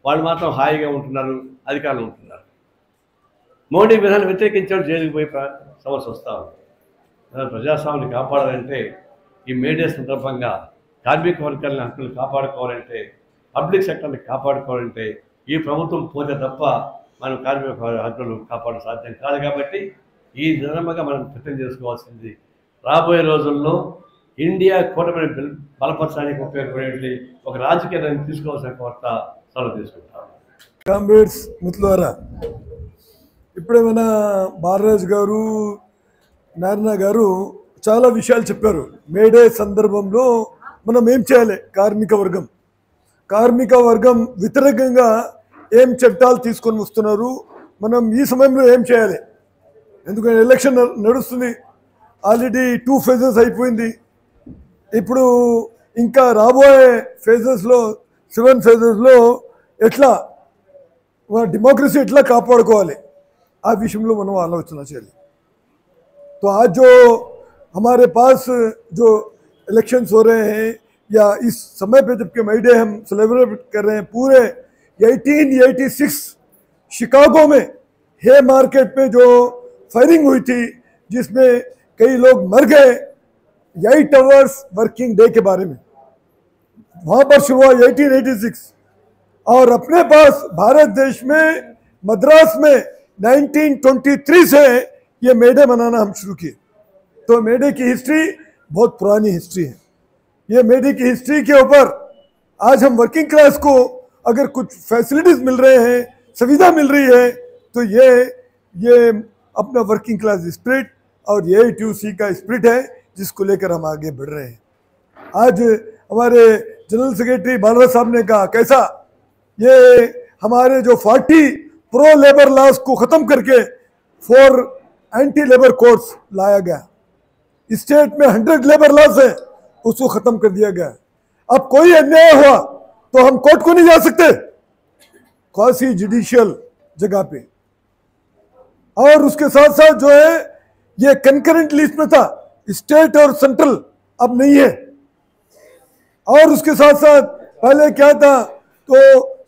వాళ్ళు మాత్రం హాయిగా ఉంటున్నారు, అధికారులు ఉంటున్నారు. మోడీ విధానం వ్యతిరేకించాడు, జైలుకు పోయి సమస్య వస్తూ ఉంది. ప్రజాస్వామ్యాన్ని కాపాడాలంటే ఈ మేడే సందర్భంగా కార్మిక వర్గాలని హక్కులు కాపాడుకోవాలంటే, పబ్లిక్ సెక్టర్ని కాపాడుకోవాలంటే ఈ ప్రభుత్వం పోతే తప్ప మనం కార్మిక హక్కులు కాపాడడం సాధ్యం కాదు. కాబట్టి ఈ సందర్భంగా మనం ప్రయత్నం చేసుకోవాల్సింది రాబోయే రోజుల్లో ఇండియా కూటమిని బలపరచడానికి ఉపయోగపడే ఒక రాజకీయ నిర్ణయం తీసుకోవాల్సిన కొత్త సలహా తీసుకుంటాం. కామ్రేడ్స్ మిత్రులారా, ఇప్పుడే మన బాలరాజు గారు, నారాయణ గారు చాలా విషయాలు చెప్పారు. మేడే సందర్భంలో మనం ఏం చేయాలి? కార్మిక వర్గం వ్యతిరేకంగా ఏం చట్టాలు తీసుకొని వస్తున్నారు, మనం ఈ సమయంలో ఏం చేయాలి? ఎందుకంటే ఎలక్షన్ నడుస్తుంది, ఆల్రెడీ 2 phases అయిపోయింది. ఇప్పుడు ఇంకా రాబోయే ఫేజెస్లో 7 phases ఎట్లా डेमोक्रेसी एट्ला कापाడుకోవాలి ఆ విషయంలో మనం ఆలోచన చేయాలి. तो आज जो हमारे पास जो इलेक्शंस हो रहे हैं या इस समय पे जबकि मई डे हम सेलिब्रेट कर रहे हैं, पूरे 1886 शिकागो में हे मार्केट में जो फायरिंग हुई थी जिसमें कई लोग मर गए 8 आवर्स वर्किंग डे के बारे में, वहाँ पर शुरू हुआ 1886। और अपने पास भारत देश में मद्रास में 1923 से ये मेडे मनाना हम शुरू किए। तो मेडे की हिस्ट्री बहुत पुरानी हिस्ट्री है। ये मेडे की हिस्ट्री के ऊपर आज हम वर्किंग क्लास को अगर कुछ फैसिलिटीज मिल रहे हैं, सुविधा मिल रही है, तो ये अपना वर्किंग क्लास स्पिरिट और ये AITUC का स्पिरिट है जिसको लेकर हम आगे बढ़ रहे हैं। आज हमारे जनरल सेक्रेटरी बालराज साहब ने कहा कैसा ये हमारे जो 40 प्रो लेबर लॉस को ख़त्म करके 4 एंटी लेबर कोड्स लाया गया। स्टेट में 100 लेबर लॉस है, उसको ख़त्म कर दिया गया। अब कोई अन्याय हुआ तो हम कोर्ट को नहीं जा सकते, क्वासी जुडिशियल जगह पे, और उसके साथ साथ जो है ये कंकरेंट लिस्ट में था, स्टेट और सेंट्रल अब नहीं है। और उसके साथ साथ पहले क्या था, तो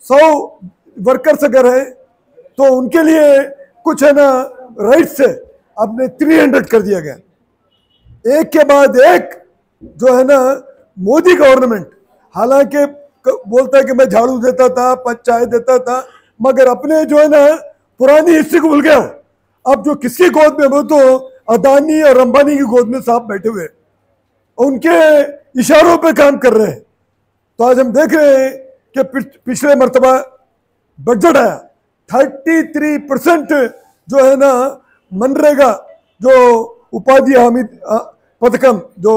100 वर्कर्स अगर है तो उनके लिए कुछ है ना राइट्स है, आपने 300 कर दिया गया। एक के बाद एक जो है ना मोदी गवर्नमेंट हालांकि बोलता है कि मैं झाड़ू देता था, चाय देता था, मगर अपने जो है ना पुरानी हिस्ट्री को भूल गया हो। अब जो किसकी गोद में, वो तो अदानी और अंबानी की गोद में साहब बैठे हुए, उनके इशारों पे काम कर रहे हैं। तो आज हम देख रहे हैं कि पिछले मर्तबा बजट आया, 33% जो है ना मनरेगा जो उपाधि हामिद पथकम, जो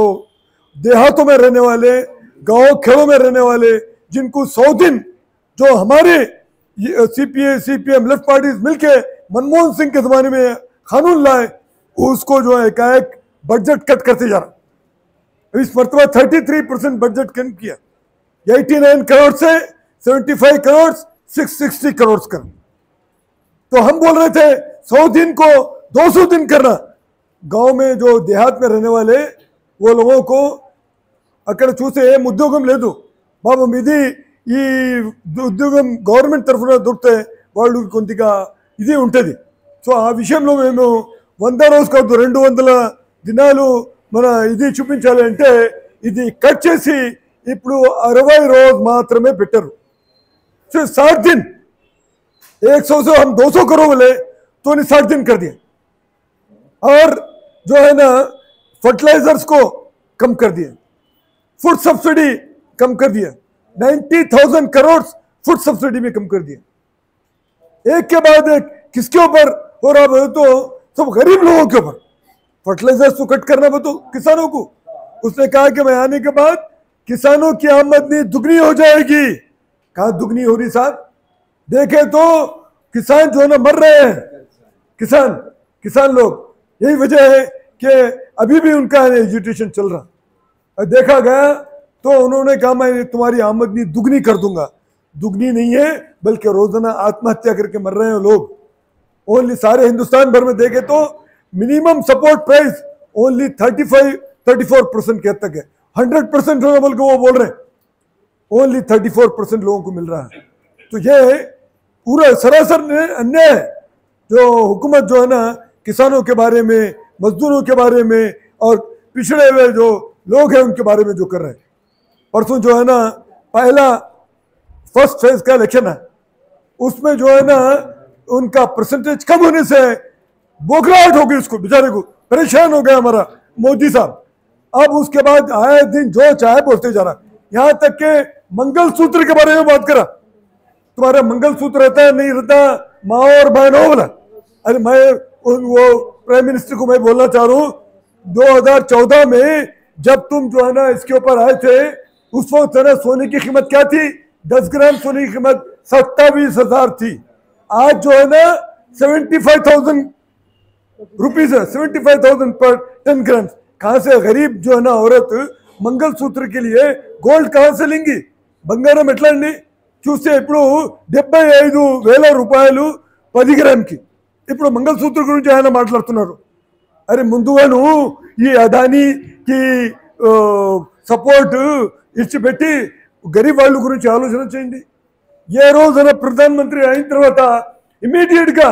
देहातों में रहने वाले, गांव खेड़ों में रहने वाले, जिनको 100 दिन जो हमारे सीपीए सीपीएम लेफ्ट पार्टीज मिलके मनमोहन सिंह के जमाने में कानून लाए, उसको जो है एकाएक बजट कट करते जा रहा। इस मरतबा 33% बजट कम किया, 89 करोड़ से 75 करोड़ 660 करोड़ कर। तो हम बोल रहे थे 100 दिन को 200 दिन करना। गांव में जो देहात में रहने वाले वो लोगों को అక్కడ చూస్తే ఏం ఉద్యోగం లేదు బాబు, మీది ఈ ఉద్యోగం గవర్నమెంట్ తరఫున దొరికితే వాళ్ళు కొద్దిగా ఇది ఉంటుంది. సో ఆ విషయంలో మేము 100 రోజు కాదు 200 దినాలు మన ఇది చూపించాలి అంటే ఇది కట్ చేసి ఇప్పుడు 60 రోజు మాత్రమే పెట్టారు. సో 60 दिन 100 से हम 200 करो बोले तो 60 दिन कर दिए, और जो है ना फर्टिलाइजर्स को कम कर दिए, फूड सब्सिडी कम कर दिया, 90,000 करोड़ फूड सब्सिडी में कम कर दिया। एक के बाद एक किसके ऊपर हो रहा है, तो सब गरीब लोगों के ऊपर। फर्टिलाइजर्स को कट करना तो किसानों को, उसने कहा कि मैं आने के बाद किसानों की आमदनी दुगनी हो जाएगी। कहा दुगनी हो रही साहब, देखे तो किसान जो है ना मर रहे हैं, किसान लोग। यही वजह है कि अभी भी उनका एजुटेशन चल रहा। देखा गया तो उन्होंने कहा मैं तुम्हारी आमदनी दुगनी कर दूंगा। दुगनी नहीं है बल्कि रोजाना आत्महत्या करके मर रहे हैं लोग। ओनली सारे हिंदुस्तान भर में देखे तो मिनिमम सपोर्ट प्राइस ओनली 34% के हद तक है। 100% होना बल्कि वो बोल रहे हैं ओनली 34% लोगों को मिल रहा है। तो ये पूरा सरासर अन्याय है जो हुकूमत जो है ना किसानों के बारे में, मजदूरों के बारे में और पिछड़े हुए जो लोग हैं उनके बारे में जो कर रहे हैं। परसों जो है ना पहला फर्स्ट फेज का इलेक्शन है, उसमें जो है ना उनका परसेंटेज कम होने से बोखलाहट हो गई, उसको बेचारे को परेशान हो गया हमारा मोदी साहब। अब उसके बाद आए दिन जो चाहे बोलते जा रहा, यहाँ तक के मंगलसूत्र के बारे में बात करा। तुम्हारा मंगलसूत्र रहता है नहीं रहता, माँ और बहन हो बोला। अरे मैं वो प्राइम मिनिस्टर को मैं बोलना चाह रहा हूँ, 2014 में जब तुम जो है ना इसके ऊपर आए थे, उस वक्त ना सोने की कीमत क्या थी, 10 ग्राम सोने की कीमत 27,000 थी। आज जो है ना 75,000 रुपीज है, 75,000 पर 10 ग्राम। कहाँ से गरीब जो है ना औरत मंगलसूत्र के लिए गोल्ड कहाँ से लेंगी? బంగారం ఎట్లా అండి? చూస్తే ఇప్పుడు 75,000 రూపాయలు 10 గ్రామ్కి. ఇప్పుడు మంగళసూత్ర గురించి ఆయన మాట్లాడుతున్నారు. అరే ముందుగాను ఈ అదానికి సపోర్ట్ ఇచ్చిపెట్టి గరీబ్ వాళ్ళ గురించి ఆలోచన చేయండి. ఏ రోజున ప్రధానమంత్రి అయిన తర్వాత ఇమీడియట్గా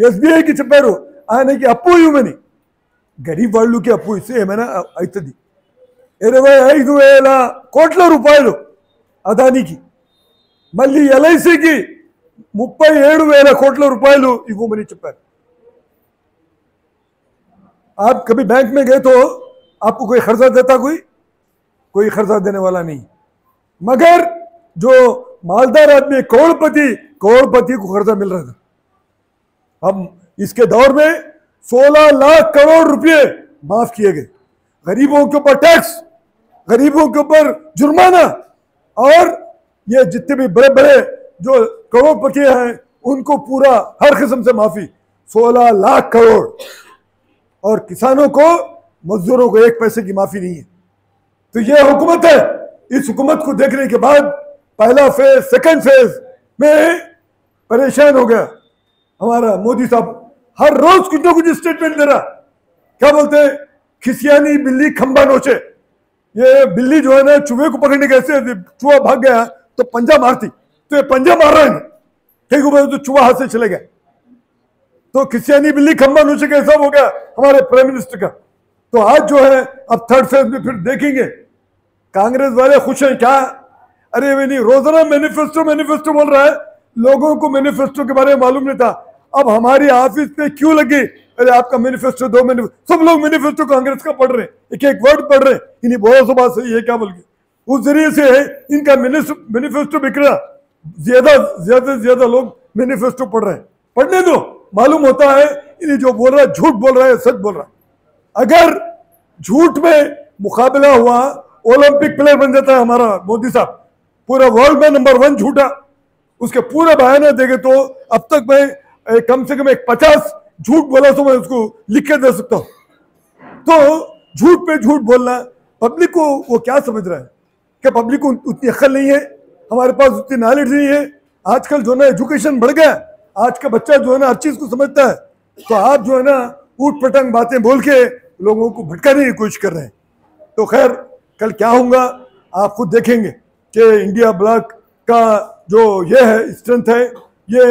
ఎస్బీఐకి చెప్పారు ఆయనకి అప్పు ఇవ్వమని. గరీబ్ వాళ్ళకి అప్పు ఇస్తే ఏమైనా అవుతుంది? 25,000 కోట్ల రూపాయలు అదానికి, మళ్ళీ ఎల్ఐసికి 37,000 కోట్ల రూపాయలు ఇవ్వమని చెప్పారు. आप कभी बैंक में गए तो आपको कोई खर्चा देता? कोई खर्चा देने वाला नहीं, मगर जो मालदार आदमी करोड़पति को खर्चा मिल रहा था। अब इसके दौर में 16 लाख करोड़ रुपए माफ किए गए। गरीबों के ऊपर टैक्स, गरीबों के ऊपर जुर्माना, और ये जितने भी बड़े बड़े जो करोड़पति हैं उनको पूरा हर किस्म से माफी, 16 लाख करोड़। और किसानों को, मजदूरों को 1 पैसे की माफी नहीं है। तो ये हुकूमत है। इस हुकूमत को देखने के बाद पहला फेज, सेकंड फेज मैं परेशान हो गया। हमारा मोदी साहब हर रोज कुछ ना कुछ स्टेटमेंट दे रहा, क्या बोलते हैं, खिसियानी बिल्ली खंबा नोचे। ये बिल्ली जो है ना चूहे को पकड़ने कैसे, चूहा भाग गया तो पंजा मारती, तो ये पंजा मार रहा है ठीक है, तो चूहा हाथ से चले गया। तो खिसियानी बिल्ली खंबा नोचे का हिसाब हो गया हमारे प्राइम मिनिस्टर का। तो आज जो है अब थर्ड फेज में फिर देखेंगे। कांग्रेस वाले खुश हैं क्या? अरे वे नहीं, रोजाना मैनिफेस्टो बोल रहा है, लोगों को मैनिफेस्टो के बारे में मालूम नहीं था। अब हमारी ऑफिस पे क्यों लगी, अरे आपका मैनिफेस्टो दो, सब लोग मैनिफेस्टो कांग्रेस का पढ़ रहे हैं, एक एक वर्ड पढ़ रहे हैं, इन्हीं बहुत सा बात सही है क्या बोल के, उस जरिए से इनका मैनिफेस्टो बिक रहा। ज्यादा लोग मैनिफेस्टो पढ़ रहे हैं, पढ़ने दो, मालूम होता है इन्हें जो बोल रहा है झूठ बोल रहा है सच बोल रहा है। अगर झूठ में मुकाबला हुआ, ओलंपिक प्लेयर बन जाता है हमारा मोदी साहब, पूरा वर्ल्ड में नंबर 1 झूठा, उसके पूरा बयान देंगे तो अब तक मैं कम से कम 50 झूठ बोला तो मैं उसको लिख के दे सकता हूं। तो झूठ पे झूठ बोलना, पब्लिक को वो क्या समझ रहा है, क्या पब्लिक को उतनी अक्ल नहीं है, हमारे पास उतनी नॉलेज नहीं है। आजकल जो है ना एजुकेशन बढ़ गया, आज का बच्चा जो है ना हर चीज को समझता है। तो आप जो है ना ऊट पटांग बातें बोल के लोगों को भटकाने की कोशिश कर रहे हैं। तो खैर कल क्या होगा आप खुद देखेंगे कि इंडिया ब्लॉक का जो ये है स्ट्रेंथ है, ये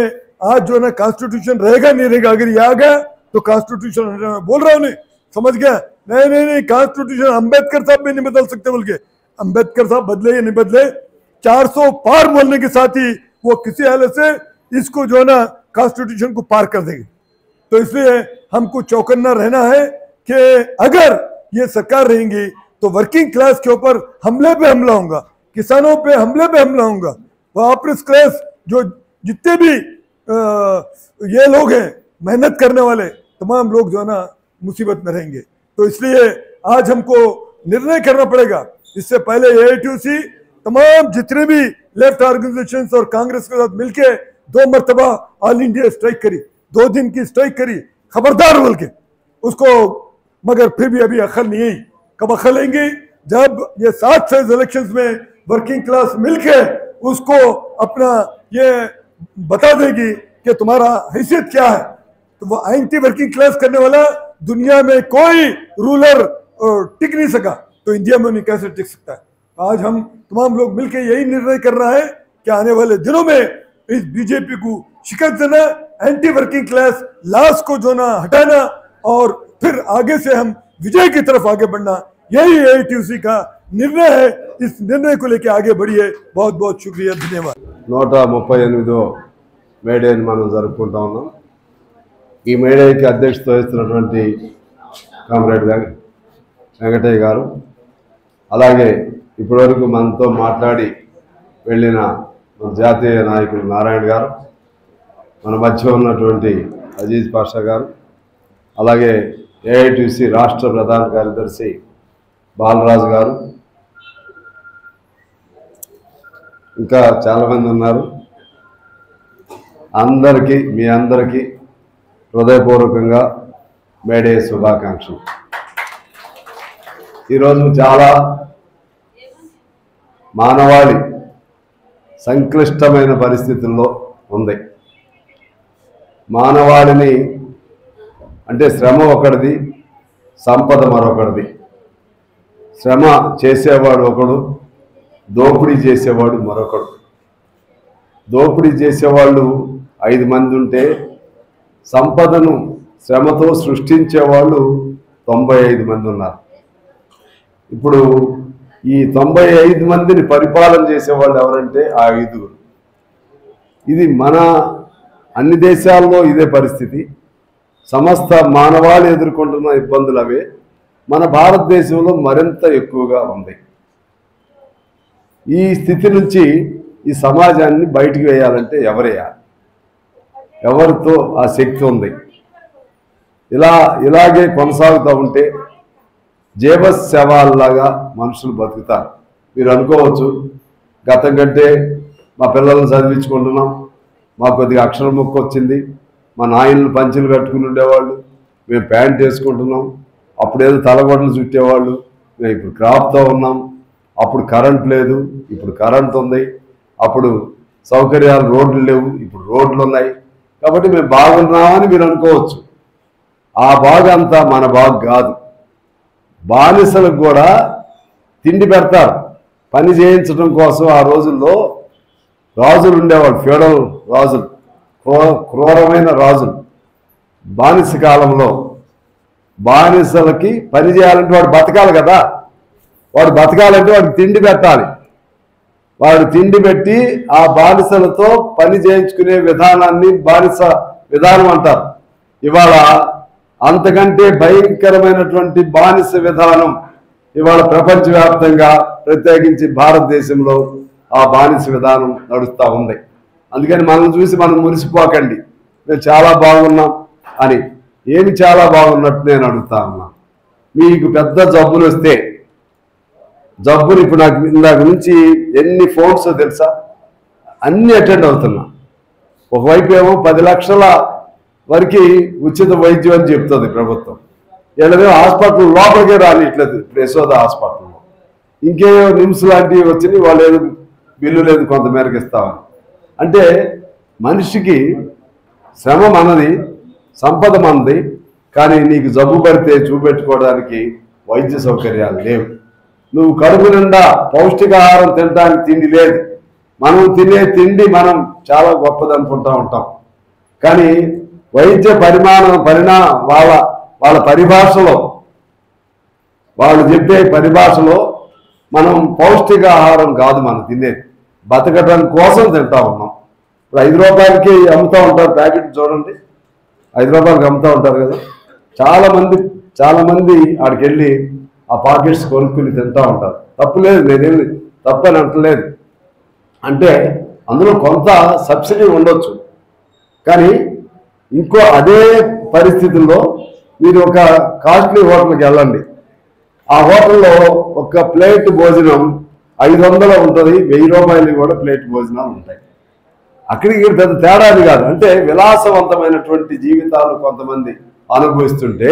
आज जो है ना कॉन्स्टिट्यूशन रहेगा नहीं रहेगा, अगर ये आ गया तो कॉन्स्टिट्यूशन बोल रहा हूँ नहीं, समझ गया, नहीं कॉन्स्टिट्यूशन अम्बेडकर साहब भी नहीं बदल सकते, बोल के अम्बेडकर साहब बदले या नहीं बदले, 400 पार बोलने के साथ ही वो किसी हालत से इसको जो है ना कॉन्स्टिट्यूशन को पार कर देंगे। तो इसलिए हमको चौकन्ना रहना है कि अगर ये सरकार रहेंगी तो वर्किंग क्लास के ऊपर हमले पे हमला होगा, किसानों पे हमले पे हमला होगा, वापस क्लास जो जितने भी ये लोग हैं मेहनत करने वाले तमाम लोग जो है ना मुसीबत में रहेंगे। तो इसलिए आज हमको निर्णय करना पड़ेगा। इससे पहले एआईटीयूसी तमाम जितने भी लेफ्ट ऑर्गेनाइजेशंस और कांग्रेस के साथ मिलके 2 मरतबा ऑल इंडिया स्ट्राइक करी, 2 दिन की स्ट्राइक करी, खबरदार बोल के उसको, मगर फिर भी अभी अकल नहीं आई। कब अकल आएंगी? जब ये 7 फेज इलेक्शंस में वर्किंग क्लास मिलके उसको अपना ये बता देगी कि तुम्हारा हैसियत क्या है, तो वो एंटी वर्किंग क्लास करने वाला दुनिया में कोई रूलर टिक नहीं सका, तो इंडिया में उन्हें कैसे टिक सकता है। आज हम तमाम लोग मिलकर यही निर्णय कर रहा है कि आने वाले दिनों में इस बीजेपी को शिकस्त देना, एंटी वर्किंग क्लास लाश को जो ना हटाना और फिर आगे से हम विजय की तरफ आगे बढ़ना, यही एआईटीयूसी का निर्णय है। इस निर्णय को लेकर आगे बढ़िए। बहुत बहुत शुक्रिया, धन्यवाद। 138వ మేడేని మనం జరుపుకుంటా ఉన్నాం। ఈ మేడేకి అధ్యక్షత వహిస్తున్నటువంటి కామ్రేడ్ వెంకటయ్య గారు, అలాగే ఇప్పటివరకు మనతో మాట్లాడి వెళ్ళిన మన జాతీయ నాయకులు నారాయణ గారు, మన మధ్య ఉన్నటువంటి అజీజ్ పాషా గారు, అలాగే ఏఐటీయూసీ రాష్ట్ర ప్రధాన కార్యదర్శి బాలరాజు గారు, ఇంకా చాలామంది ఉన్నారు। అందరికీ మీ అందరికీ హృదయపూర్వకంగా మేడే శుభాకాంక్షలు। ఈరోజు చాలా మానవాళి సంక్లిష్టమైన పరిస్థితుల్లో ఉంది। మానవాళిని అంటే శ్రమ ఒకటిది, సంపద మరొకటిది। శ్రమ చేసేవాడు ఒకడు, దోపిడీ చేసేవాడు మరొకడు। దోపిడీ చేసేవాళ్ళు 5 మంది ఉంటే సంపదను శ్రమతో సృష్టించేవాళ్ళు 95 మంది ఉన్నారు। ఇప్పుడు ఈ 95 మందిని పరిపాలన చేసేవాళ్ళు ఎవరంటే ఆ 5. ఇది మన అన్ని దేశాల్లో ఇదే పరిస్థితి। సమస్త మానవాళి ఎదుర్కొంటున్న ఇబ్బందులు అవే, మన భారతదేశంలో మరింత ఎక్కువగా ఉంది। ఈ స్థితి నుంచి ఈ సమాజాన్ని బయటికి వేయాలంటే ఎవరితో ఆ శక్తి ఉంది? ఇలాగే కొనసాగుతూ ఉంటే జీవశవాల్లాగా మనుషులు బతుకుతారు। మీరు అనుకోవచ్చు, గతం కంటే మా పిల్లల్ని చదివించుకుంటున్నాం, మాకు కొద్దిగా అక్షరం ముక్క వచ్చింది, మా నాయనలు పంచెలు కట్టుకుని ఉండేవాళ్ళు, మేము ప్యాంట్ వేసుకుంటున్నాం, అప్పుడేదో తలగొడ్డలు చుట్టేవాళ్ళు, మేము ఇప్పుడు క్రాప్తో ఉన్నాం, అప్పుడు కరెంట్ లేదు, ఇప్పుడు కరెంట్ ఉంది, అప్పుడు సౌకర్యాలు, రోడ్లు లేవు, ఇప్పుడు రోడ్లు ఉన్నాయి. కాబట్టి మేము బాగున్నామని మీరు అనుకోవచ్చు. ఆ బాగు అంతా మన బాగు కాదు. బానిసలకు కూడా తిండి పెడతారు పని చేయించడం కోసం. ఆ రోజుల్లో రాజులు ఉండేవాళ్ళు, ఫ్యూడల్ రాజులు, క్రూరమైన రాజులు. బానిస కాలంలో బానిసలకి పని చేయాలంటే వాడు బతకాలి కదా. వాడు బతకాలంటే వాడికి తిండి పెట్టాలి. వాడు తిండి పెట్టి ఆ బానిసలతో పని చేయించుకునే విధానాన్ని బానిస విధానం అంటారు. ఇవాళ అంతకంటే భయంకరమైనటువంటి బానిస విధానం ఇవాళ ప్రపంచవ్యాప్తంగా, ప్రత్యేకించి భారతదేశంలో ఆ బానిస విధానం నడుస్తూ ఉంది. అందుకని మనం చూసి మనం మురిసిపోకండి, మేము చాలా బాగున్నాం అని. ఏమి చాలా బాగున్నట్టు నేను అడుగుతా ఉన్నాను. మీకు పెద్ద జబ్బులు వస్తే, జబ్బులు ఇప్పుడు నాకు ఇందాక నుంచి ఎన్ని ఫోన్స్ తెలుసా, అన్ని అటెండ్ అవుతున్నా. ఒకవైపు ఏమో 10 లక్షల వరకు ఉచిత వైద్యం అని చెప్తుంది ప్రభుత్వం. వీళ్ళదేమో హాస్పిటల్ లోపలికే రానిట్లేదు. ఇప్పుడు యశోద హాస్పిటల్లో ఇంకేమో నిమ్స్ లాంటివి వచ్చినాయి, వాళ్ళు ఏదో బిల్లు లేదు కొంతమేరకు ఇస్తామని. అంటే మనిషికి శ్రమ మనది, సంపద మనది, కానీ నీకు జబ్బు పడితే చూపెట్టుకోవడానికి వైద్య సౌకర్యాలు లేవు. నువ్వు కడుపు నిండా పౌష్టికాహారం తినడానికి తిండి లేదు. మనం తినే తిండి మనం చాలా గొప్పది అనుకుంటూ ఉంటాం. కానీ వైద్య వాళ్ళ పరిభాషలో, వాళ్ళు చెప్పే పరిభాషలో మనం పౌష్టికాహారం కాదు మనం తినేది, బతకడం కోసం తింటా ఉన్నాం. ఇప్పుడు 5 రూపాయలకి అమ్ముతూ ఉంటారు ప్యాకెట్, చూడండి 5 రూపాయలకి అమ్ముతూ ఉంటారు కదా. చాలా మంది ఆడికి వెళ్ళి ఆ పాకెట్స్ కొనుక్కుని తింటూ ఉంటారు. తప్పులేదు, నేనేమి తప్పని అంటలేదు. అంటే అందులో కొంత సబ్సిడీ ఉండొచ్చు. కానీ ఇంకో అదే పరిస్థితుల్లో మీరు ఒక కాస్ట్లీ హోటల్కి వెళ్ళండి. ఆ హోటల్లో ఒక ప్లేట్ భోజనం 500 ఉంటుంది, 1000 రూపాయలు కూడా ప్లేట్ భోజనాలు ఉంటాయి. అక్కడికి పెద్ద తేడాది కాదు. అంటే విలాసవంతమైనటువంటి జీవితాలు కొంతమంది అనుభవిస్తుంటే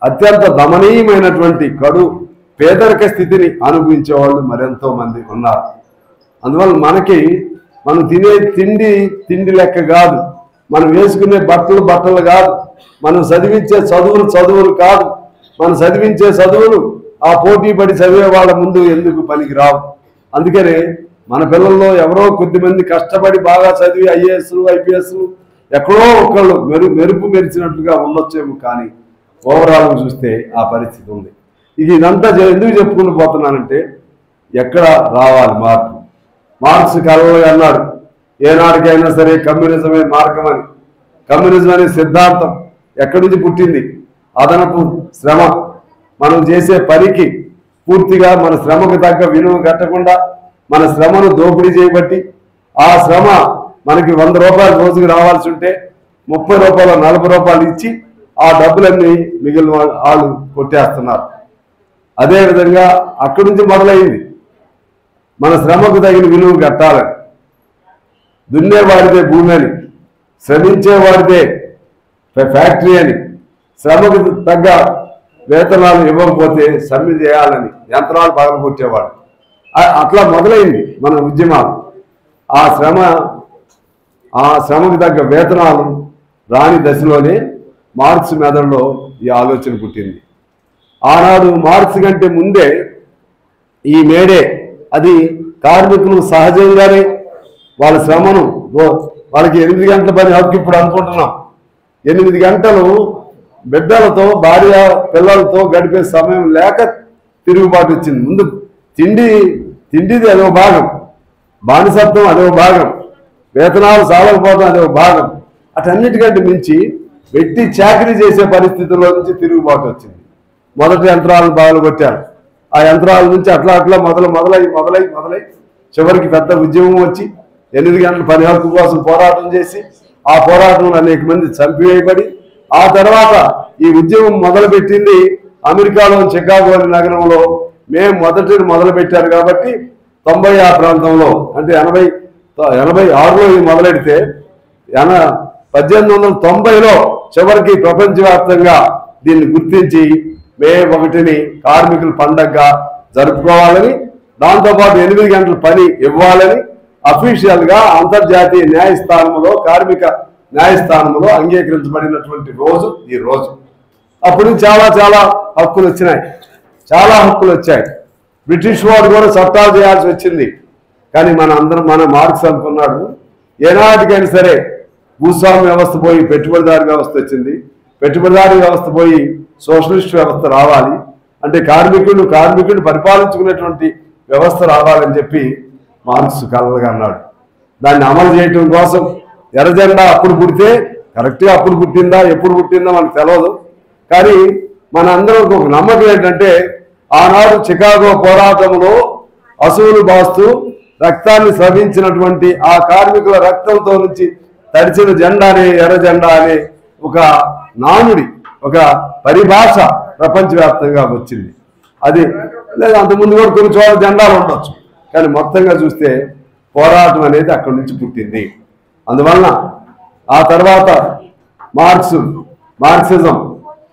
అత్యంత దమనీయమైనటువంటి కడు పేదరిక స్థితిని అనుభవించే వాళ్ళు మరెంతో మంది ఉన్నారు. అందువల్ల మనం తినే తిండి లెక్క కాదు, మనం వేసుకునే బట్టలు కాదు, మనం చదివించే చదువులు కాదు. మనం చదివించే చదువులు ఆ పోటీ పడి చదివే వాళ్ళ ముందు ఎందుకు పనికి రావు. అందుకనే మన పిల్లల్లో ఎవరో కొద్దిమంది కష్టపడి బాగా చదివి ఐఏఎస్లు, ఐపీఎస్లు ఎక్కడో ఒకళ్ళు మెరుపు మెరిచినట్లుగా ఉండొచ్చేమో, కానీ ఓవరాల్ చూస్తే ఆ పరిస్థితి ఉంది. ఇదంతా ఎందుకు చెప్పుకుంటూ పోతున్నానంటే, ఎక్కడ రావాలి మార్పు. మార్క్స్ కలవగా అన్నాడు, ఏనాటికైనా సరే కమ్యూనిజమే మార్గం అని. కమ్యూనిజం అనే సిద్ధాంతం ఎక్కడి నుంచి పుట్టింది? అదనపు శ్రమ, మనం చేసే పనికి పూర్తిగా మన శ్రమకు తగ్గ విలువ కట్టకుండా మన శ్రమను దోపిడీ చేయబట్టి, ఆ శ్రమ మనకి 100 రూపాయలు రోజుకి రావాల్సి ఉంటే 30 రూపాయలు 40 రూపాయలు ఇచ్చి ఆ డబ్బులన్నీ మిగిలిన వాళ్ళు కొట్టేస్తున్నారు. అదేవిధంగా అక్కడి నుంచి మొదలైంది మన శ్రమకు తగిన విలువ కట్టాలని. దున్నేవాడిదే భూమి అని, శ్రమించేవాడిదే ఫ్యాక్టరీ అని, శ్రమకు తగ్గ వేతనాలు ఇవ్వకపోతే సమ్మె చేయాలని యంత్రాలు పగలగొట్టేవాడు. అట్లా మొదలైంది మన ఉద్యమాలు. ఆ శ్రమకు తగ్గ వేతనాలు రాని దశలోనే మార్క్స్ మెదడులో ఈ ఆలోచన పుట్టింది. ఆనాడు మార్క్స్ కంటే ముందే ఈ మేడే, అది కార్మికులు సహజంగానే వాళ్ళ శ్రమను, వాళ్ళకి 8 గంటల పని హక్కు ఇప్పుడు అనుకుంటున్నాం. 8 గంటలు బిడ్డలతో, భార్య పిల్లలతో గడిపే సమయం లేక తిరుగుబాటు వచ్చింది. ముందు తిండిది అదో భాగం, బానిసత్వం అదో భాగం, వేతనాలు సాలకపోవడం అదో భాగం. అటన్నిటికంటే మించి వెట్టి చాకరీ చేసే పరిస్థితుల్లో నుంచి తిరుగుబాటు వచ్చింది. మొదటి యంత్రాలను పగలగొట్టారు. ఆ యంత్రాల నుంచి అట్లా మొదలై చివరికి పెద్ద ఉద్యమం వచ్చి 8 గంటల పని హక్కు కోసం పోరాటం చేసి, ఆ పోరాటంలో అనేక మంది చంపివేయబడి, ఆ తర్వాత ఈ ఉద్యమం మొదలుపెట్టింది అమెరికాలో చికాగో అనే నగరంలో. మేము మొదలు పెట్టారు కాబట్టి 90 ఆ ప్రాంతంలో, అంటే 86లో ఇది మొదలెడితే 1890లో చివరికి ప్రపంచవ్యాప్తంగా దీన్ని గుర్తించి మే 1ని కార్మికుల పండగగా జరుపుకోవాలని దాంతోపాటు 8 గంటల పని ఇవ్వాలని అఫీషియల్గా అంతర్జాతీయ న్యాయస్థానంలో కార్మిక న్యాయస్థానంలో అంగీకరించబడినటువంటి రోజు ఈ రోజు. అప్పుడు చాలా చాలా హక్కులు వచ్చినాయి, చాలా హక్కులు వచ్చాయి. బ్రిటిష్ వాడు కూడా చట్టాలు చేయాల్సి వచ్చింది. కానీ మన మార్క్స్ అనుకున్నాడు ఏనాటికైనా సరే భూస్వామ్య వ్యవస్థ పోయి పెట్టుబడిదారి వ్యవస్థ వచ్చింది, పెట్టుబడిదారి వ్యవస్థ పోయి సోషలిస్ట్ వ్యవస్థ రావాలి అంటే కార్మికుడు పరిపాలించుకునేటువంటి వ్యవస్థ రావాలని చెప్పి మార్క్స్ కలలుగా అన్నాడు. దాన్ని అమలు చేయటం కోసం ఎర్రజెండా అప్పుడు పుడితే కరెక్ట్గా అప్పుడు పుట్టిందా ఎప్పుడు పుట్టిందా మనకు తెలియదు. కానీ మన అందరం ఒక నమ్మకం ఏంటంటే ఆనాడు చికాగో పోరాటంలో అసువులు బాస్తూ రక్తాన్ని స్రవించినటువంటి ఆ కార్మికుల రక్తంతో నుంచి తడిచిన జెండానే ఎర్ర జెండా అనే ఒక నానుడి, ఒక పరిభాష ప్రపంచవ్యాప్తంగా వచ్చింది. అది లేదా అంతకుముందు కూడా కొన్ని చోట్ల జెండాలు ఉండొచ్చు, కానీ మొత్తంగా చూస్తే పోరాటం అనేది అక్కడి నుంచి పుట్టింది. అందువలన ఆ తర్వాత మార్క్సిజం,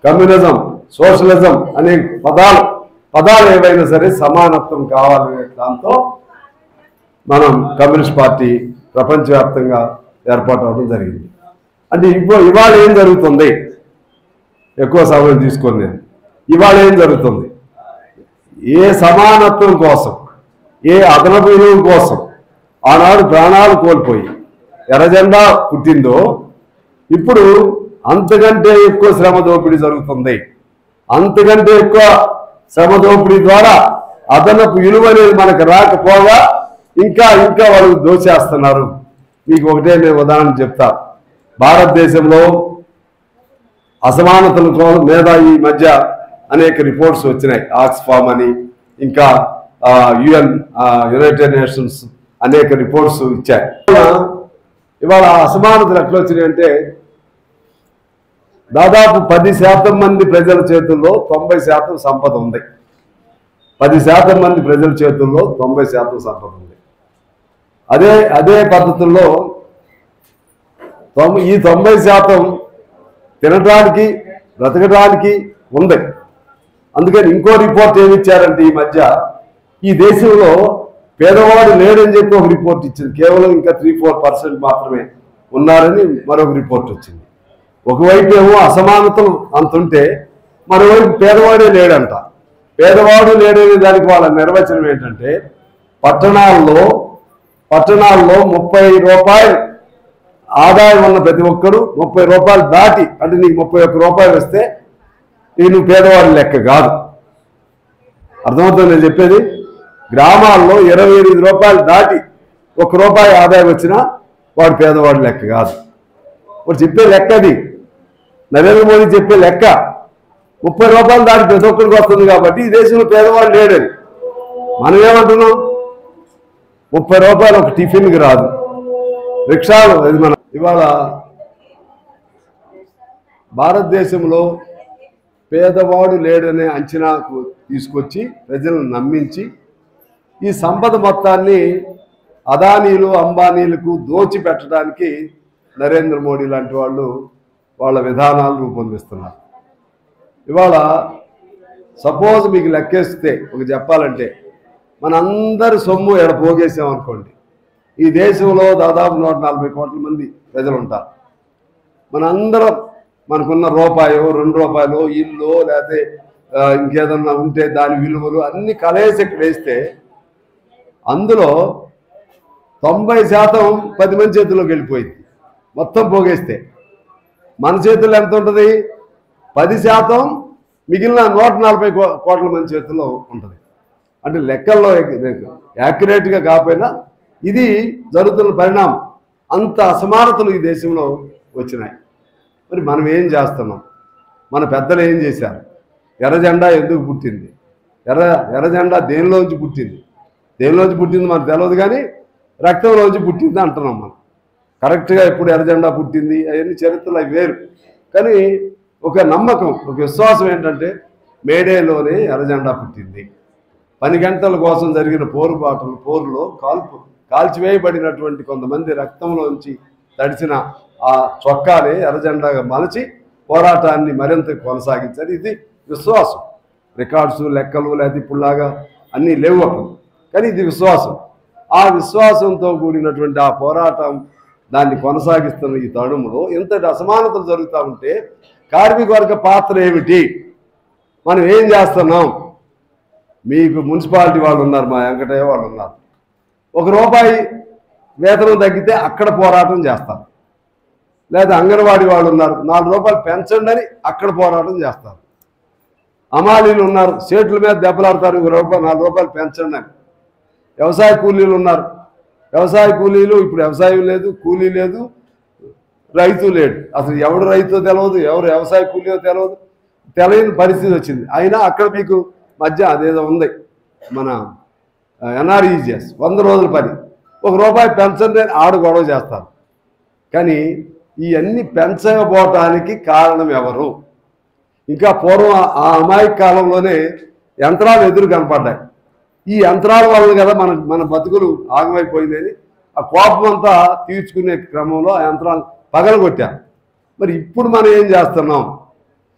కమ్యూనిజం, సోషలిజం అనే పదాలు ఏవైనా సరే సమానత్వం కావాలనే దాంతో మనం కమ్యూనిస్ట్ పార్టీ ప్రపంచవ్యాప్తంగా ఏర్పాటు అవడం జరిగింది. అంటే ఇవాళ ఏం జరుగుతుంది, ఎక్కువ సమయం తీసుకొని నేను ఇవాళ ఏం జరుగుతుంది, ఏ సమానత్వం కోసం, ఏ అదనపు విలువ కోసం ఆనాడు ప్రాణాలు కోల్పోయి ఎర్రజెండా పుట్టిందో ఇప్పుడు అంతకంటే ఎక్కువ శ్రమ దోపిడీ జరుగుతుంది. అంతకంటే ఎక్కువ శ్రమ దోపిడీ ద్వారా అదనపు విలువ అనేది మనకు రాకపోగా ఇంకా వాళ్ళు దోచేస్తున్నారు. మీకు ఒకటే నేను ఉదాహరణ చెప్తా. భారతదేశంలో అసమానతల మీద ఈ మధ్య అనేక రిపోర్ట్స్ వచ్చినాయి. ఆక్స్ఫామ్ అని ఇంకా యునైటెడ్ నేషన్స్ అనేక రిపోర్ట్స్ ఇచ్చాయి. ఇవాళ అసమానతలు ఎట్లా వచ్చినాయంటే దాదాపు 10% మంది ప్రజల చేతుల్లో 90% సంపద ఉంది. 10% మంది ప్రజల చేతుల్లో 90% సంపద ఉంది. అదే పద్ధతుల్లో ఈ 90% తినడానికి బ్రతకడానికి ఉంది. అందుకని ఇంకో రిపోర్ట్ ఏమి ఇచ్చారంటే ఈ మధ్య ఈ దేశంలో పేదవాడు లేడని చెప్పి ఒక రిపోర్ట్ ఇచ్చింది. కేవలం ఇంకా 3-4% మాత్రమే ఉన్నారని మరొక రిపోర్ట్ వచ్చింది. ఒకవైపు ఏమో అసమానతలు అంతుంటే మరోవైపు పేదవాడే లేడంట. పేదవాడు లేడనే దానికి వాళ్ళ నిర్వచనం ఏంటంటే పట్టణాల్లో 30 రూపాయలు ఆదాయం ఉన్న ప్రతి ఒక్కరు 30 రూపాయలు దాటి అంటే నీకు 31 రూపాయలు వస్తే నువ్వు పేదవాడి లెక్క కాదు. అర్థమవుతుంది నేను చెప్పేది? గ్రామాల్లో 28 రూపాయలు దాటి 1 రూపాయి ఆదాయం వచ్చినా వాడు పేదవాడి లెక్క కాదు. వాడు చెప్పే లెక్క అది, నరేంద్ర మోదీ చెప్పే లెక్క 30 రూపాయలు దాటి ప్రతి ఒక్కరికి వస్తుంది కాబట్టి ఈ దేశంలో పేదవాడు లేడని. మనం ఏమంటున్నాం? 30 రూపాయలు ఒక టిఫిన్కి రాదు, రిక్షాలు అది మన ఇవాళ భారతదేశంలో పేదవాడు లేడనే అంచనాకు తీసుకొచ్చి ప్రజలను నమ్మించి ఈ సంపద మొత్తాన్ని అదానీలు అంబానీలకు దోచిపెట్టడానికి నరేంద్ర మోడీ లాంటి వాళ్ళు వాళ్ళ విధానాలు రూపొందిస్తున్నారు. ఇవాళ సపోజ్ మీకు లెక్కేస్తే ఒక చెప్పాలంటే మనందరి సొమ్ము ఎడ పోగేసామనుకోండి, ఈ దేశంలో దాదాపు 140 కోట్ల మంది ప్రజలు ఉంటారు. మనందరం మనకున్న రూపాయో 2 రూపాయలు ఇల్లు లేకపోతే ఇంకేదన్నా ఉంటే దాని విలువలు అన్ని కలేసి ఇక్కడ వేస్తే అందులో 90% 10 మంది చేతుల్లోకి వెళ్ళిపోయింది. మొత్తం పోగేస్తే మన చేతుల్లో ఎంత ఉంటుంది? 10% మిగిలిన 140 కోట్ల మంది చేతుల్లో ఉంటుంది. అంటే లెక్కల్లో యాక్యురేట్గా కాకపోయినా ఇది జరుగుతున్న పరిణామం. అంత అసమానతలు ఈ దేశంలో వచ్చినాయి. మరి మనం ఏం చేస్తున్నాం? మన పెద్దలు ఏం చేశారు? ఎర్ర జెండా ఎందుకు పుట్టింది? ఎర్ర జెండా దేనిలోంచి పుట్టింది? దేనిలోంచి పుట్టింది మనకు తెలియదు, కానీ రక్తంలోంచి పుట్టింది అంటున్నాం మనం. కరెక్ట్గా ఎప్పుడు ఎర్ర జెండా పుట్టింది అవన్నీ చరిత్రలు అవి వేరు. కానీ ఒక నమ్మకం, ఒక విశ్వాసం ఏంటంటే మేడేలోనే ఎర్ర జెండా పుట్టింది. 10 గంటల కోసం జరిగిన పోరులో కాల్చివేయబడినటువంటి కొంతమంది రక్తంలోంచి తడిచిన ఆ చొక్కానే ఎర్రజెండాగా మలచి పోరాటాన్ని మరింత కొనసాగించారు. ఇది విశ్వాసం. రికార్డ్స్ లెక్కలు లేకపోతే ఇప్పుడులాగా అన్నీ లేవు అప్పుడు. కానీ ఇది విశ్వాసం. ఆ విశ్వాసంతో కూడినటువంటి ఆ పోరాటం దాన్ని కొనసాగిస్తున్న ఈ తరుణంలో ఇంతటి అసమానతలు జరుగుతూ ఉంటే కార్మిక వర్గ పాత్ర ఏమిటి, మనం ఏం చేస్తున్నాం? మీకు మున్సిపాలిటీ వాళ్ళు ఉన్నారు, మా వెంకటయ్య వాళ్ళు ఉన్నారు. ₹1 వేతనం తగ్గితే అక్కడ పోరాటం చేస్తారు. లేదా అంగన్వాడీ వాళ్ళు ఉన్నారు, ₹4 పెంచండి అని అక్కడ పోరాటం చేస్తారు. అమాలీలు ఉన్నారు, సేట్ల మీద దెబ్బలాడతారు, ₹4 పెంచండి అని. వ్యవసాయ కూలీలు ఉన్నారు, వ్యవసాయ కూలీలు ఇప్పుడు వ్యవసాయం లేదు, కూలీ లేదు, రైతు లేడు. అసలు ఎవడు రైతో తెలియదు, ఎవరు వ్యవసాయ కూలీయో తెలియని పరిస్థితి వచ్చింది. అయినా అక్కడ మీకు మధ్య అదేదో ఉంది, మన ఎన్ఆర్ఈజిఎస్ 100 రోజుల పని, ₹1 పెంచండి అని ఆడు గొడవ చేస్తారు. కానీ ఇవన్నీ పెంచకపోవటానికి కారణం ఎవరు? ఇంకా పూర్వం ఆ అమాయక కాలంలోనే యంత్రాలు ఎదురు కనపడ్డాయి. ఈ యంత్రాల వల్ల కదా మన బతుకులు ఆగమైపోయిందని ఆ కోపం అంతా తీర్చుకునే క్రమంలో ఆ యంత్రాలు పగలగొట్టారు. మరి ఇప్పుడు మనం ఏం చేస్తున్నాం?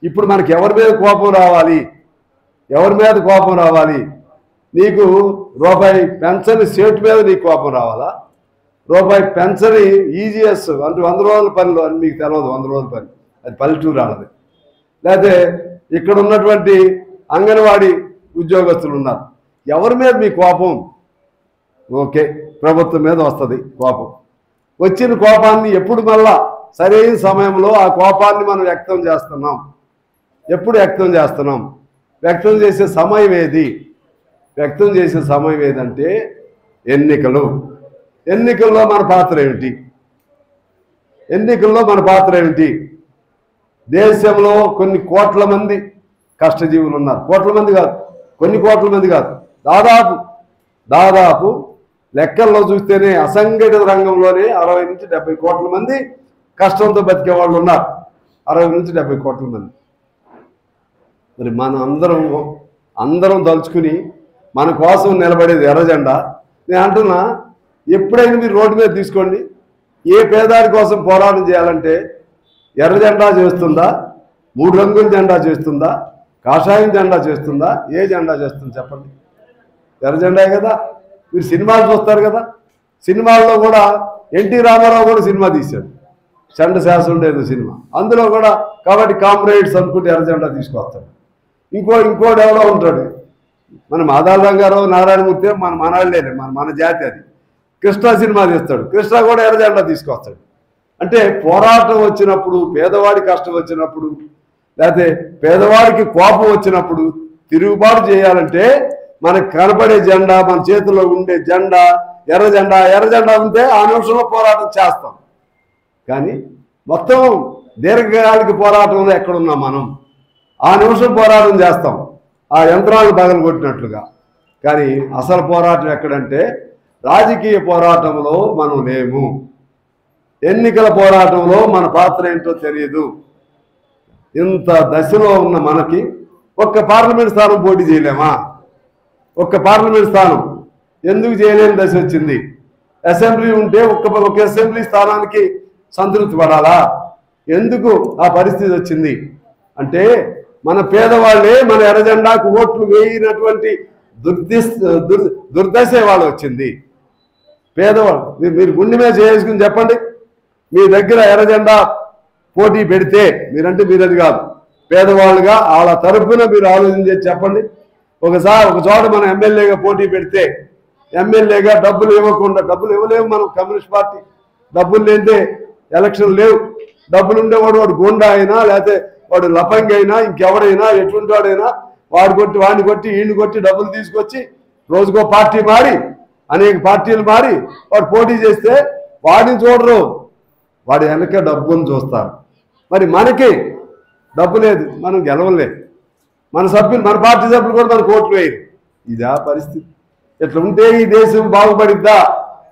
ఇప్పుడు మనకి ఎవరి మీద కోపం రావాలి? ఎవరి మీద కోపం రావాలి? నీకు ₹1 పెన్షన్ సేటు మీద నీకు కోపం రావాలా? ₹1 పెన్షన్ ఈజీఎస్ అంటే 100 రోజుల పనిలో అని మీకు తెలియదు. 100 రోజుల పని అది పల్లెటూరు ఆడది. లేకపోతే ఇక్కడ ఉన్నటువంటి అంగన్వాడీ ఉద్యోగస్తులు ఉన్నారు, ఎవరి మీద మీ కోపం? ఓకే, ప్రభుత్వం మీద వస్తుంది కోపం. వచ్చిన కోపాన్ని ఎప్పుడు మళ్ళా సరైన సమయంలో ఆ కోపాన్ని మనం వ్యక్తం చేస్తున్నాం. ఎప్పుడు వ్యక్తం చేస్తున్నాం? వ్యక్తం చేసే సమయం ఏది? వ్యక్తం చేసే సమయం ఏదంటే ఎన్నికలు. ఎన్నికల్లో మన పాత్ర ఏమిటి? ఎన్నికల్లో మన పాత్ర ఏమిటి? దేశంలో కొన్ని కోట్ల మంది కష్టజీవులు ఉన్నారు. కోట్ల మంది కాదు, కొన్ని కోట్ల మంది కాదు, దాదాపు లెక్కల్లో చూస్తేనే అసంఘటిత రంగంలోనే 60 నుంచి 70 కోట్ల మంది కష్టంతో బతికే వాళ్ళు ఉన్నారు. 60 నుంచి 70 కోట్ల మంది. మరి మనం అందరం తలుచుకుని మన కోసం నిలబడేది ఎర్ర జెండా. నేను అంటున్నా, ఎప్పుడైనా మీరు రోడ్డు మీద తీసుకోండి, ఏ పేదారి కోసం పోరాటం చేయాలంటే ఎర్ర జెండా చేస్తుందా, 3 రంగుల జెండా చేస్తుందా, కాషాయం జెండా చేస్తుందా, ఏ జెండా చేస్తుంది చెప్పండి? ఎర్ర జెండా కదా. మీరు సినిమాలు చూస్తారు కదా, సినిమాల్లో కూడా ఎన్టీ రామారావు కూడా సినిమా తీశాడు, చండ శాసనుడేదో సినిమా. అందులో కూడా కాబట్టి కామ్రేడ్స్ అనుకుంటే ఎర్ర జెండా తీసుకొస్తాడు. ఇంకోటి ఎవరో ఉంటాడు, మన మాదాల రంగారావు నారాయణమూర్తి మన మనవాళ్ళేనే, మన జాతి. అది కృష్ణ సినిమా తీస్తాడు, కృష్ణ కూడా ఎర్ర జెండా తీసుకొస్తాడు. అంటే పోరాటం వచ్చినప్పుడు, పేదవాడి కష్టం వచ్చినప్పుడు, లేకపోతే పేదవాడికి కోపం వచ్చినప్పుడు తిరుగుబాటు చేయాలంటే మనకు కనపడే జెండా, మన చేతిలో ఉండే జెండా ఎర్ర జెండా ఉంటే ఆ నిమిషంలో పోరాటం చేస్తాం. కానీ మొత్తం దీర్ఘకాలిక పోరాటంలో ఎక్కడున్నాం మనం? ఆ నిమిషం పోరాటం చేస్తాం, ఆ యంత్రాలు పగలు కొట్టినట్లుగా. కానీ అసలు పోరాటం ఎక్కడంటే రాజకీయ పోరాటంలో మనం లేము. ఎన్నికల పోరాటంలో మన పాత్ర ఏంటో తెలియదు. ఇంత దశలో ఉన్న మనకి ఒక్క పార్లమెంట్ స్థానం పోటీ చేయలేమా? ఒక్క పార్లమెంట్ స్థానం ఎందుకు చేయలేని దశ వచ్చింది? అసెంబ్లీ ఉంటే ఒక్క అసెంబ్లీ స్థానానికి సంతృప్తి పడాలా? ఎందుకు ఆ పరిస్థితి వచ్చింది అంటే మన పేదవాళ్ళే మన ఎర్ర జెండాకు ఓట్లు వేయినటువంటి దుర్దశ వాళ్ళు వచ్చింది. పేదవాళ్ళు మీరు గుండె మీద చేసుకుని చెప్పండి, మీ దగ్గర ఎర్ర జెండా పోటీ పెడితే మీరంటే మీరది కాదు, పేదవాళ్ళుగా వాళ్ళ తరఫున మీరు ఆలోచించే చెప్పండి. ఒక చోట మనం ఎమ్మెల్యేగా పోటీ పెడితే ఎమ్మెల్యేగా డబ్బులు ఇవ్వలేము మనం, కమ్యూనిస్ట్ పార్టీ. డబ్బులు లేదే ఎలక్షన్ లేవు. డబ్బులు ఉండేవాడు వాడు గోండా అయినా, లేకపోతే వాడు లపంగి అయినా, ఇంకెవడైనా, ఎటువంటి వాడైనా వాడిని కొట్టి వీడిని కొట్టి డబ్బులు తీసుకొచ్చి రోజుకో పార్టీ మారి, అనేక పార్టీలు మారి వాడు పోటీ చేస్తే వాడిని చూడరు, వాడి వెనక డబ్బుని చూస్తారు. మరి మనకి డబ్బు లేదు, మనం గెలవలేదు. మన పార్టీ సభ్యులు కూడా మనకు ఓట్లు వేయరు. ఇదా పరిస్థితి? ఇట్లా ఉంటే ఈ దేశం బాగుపడిద్దా?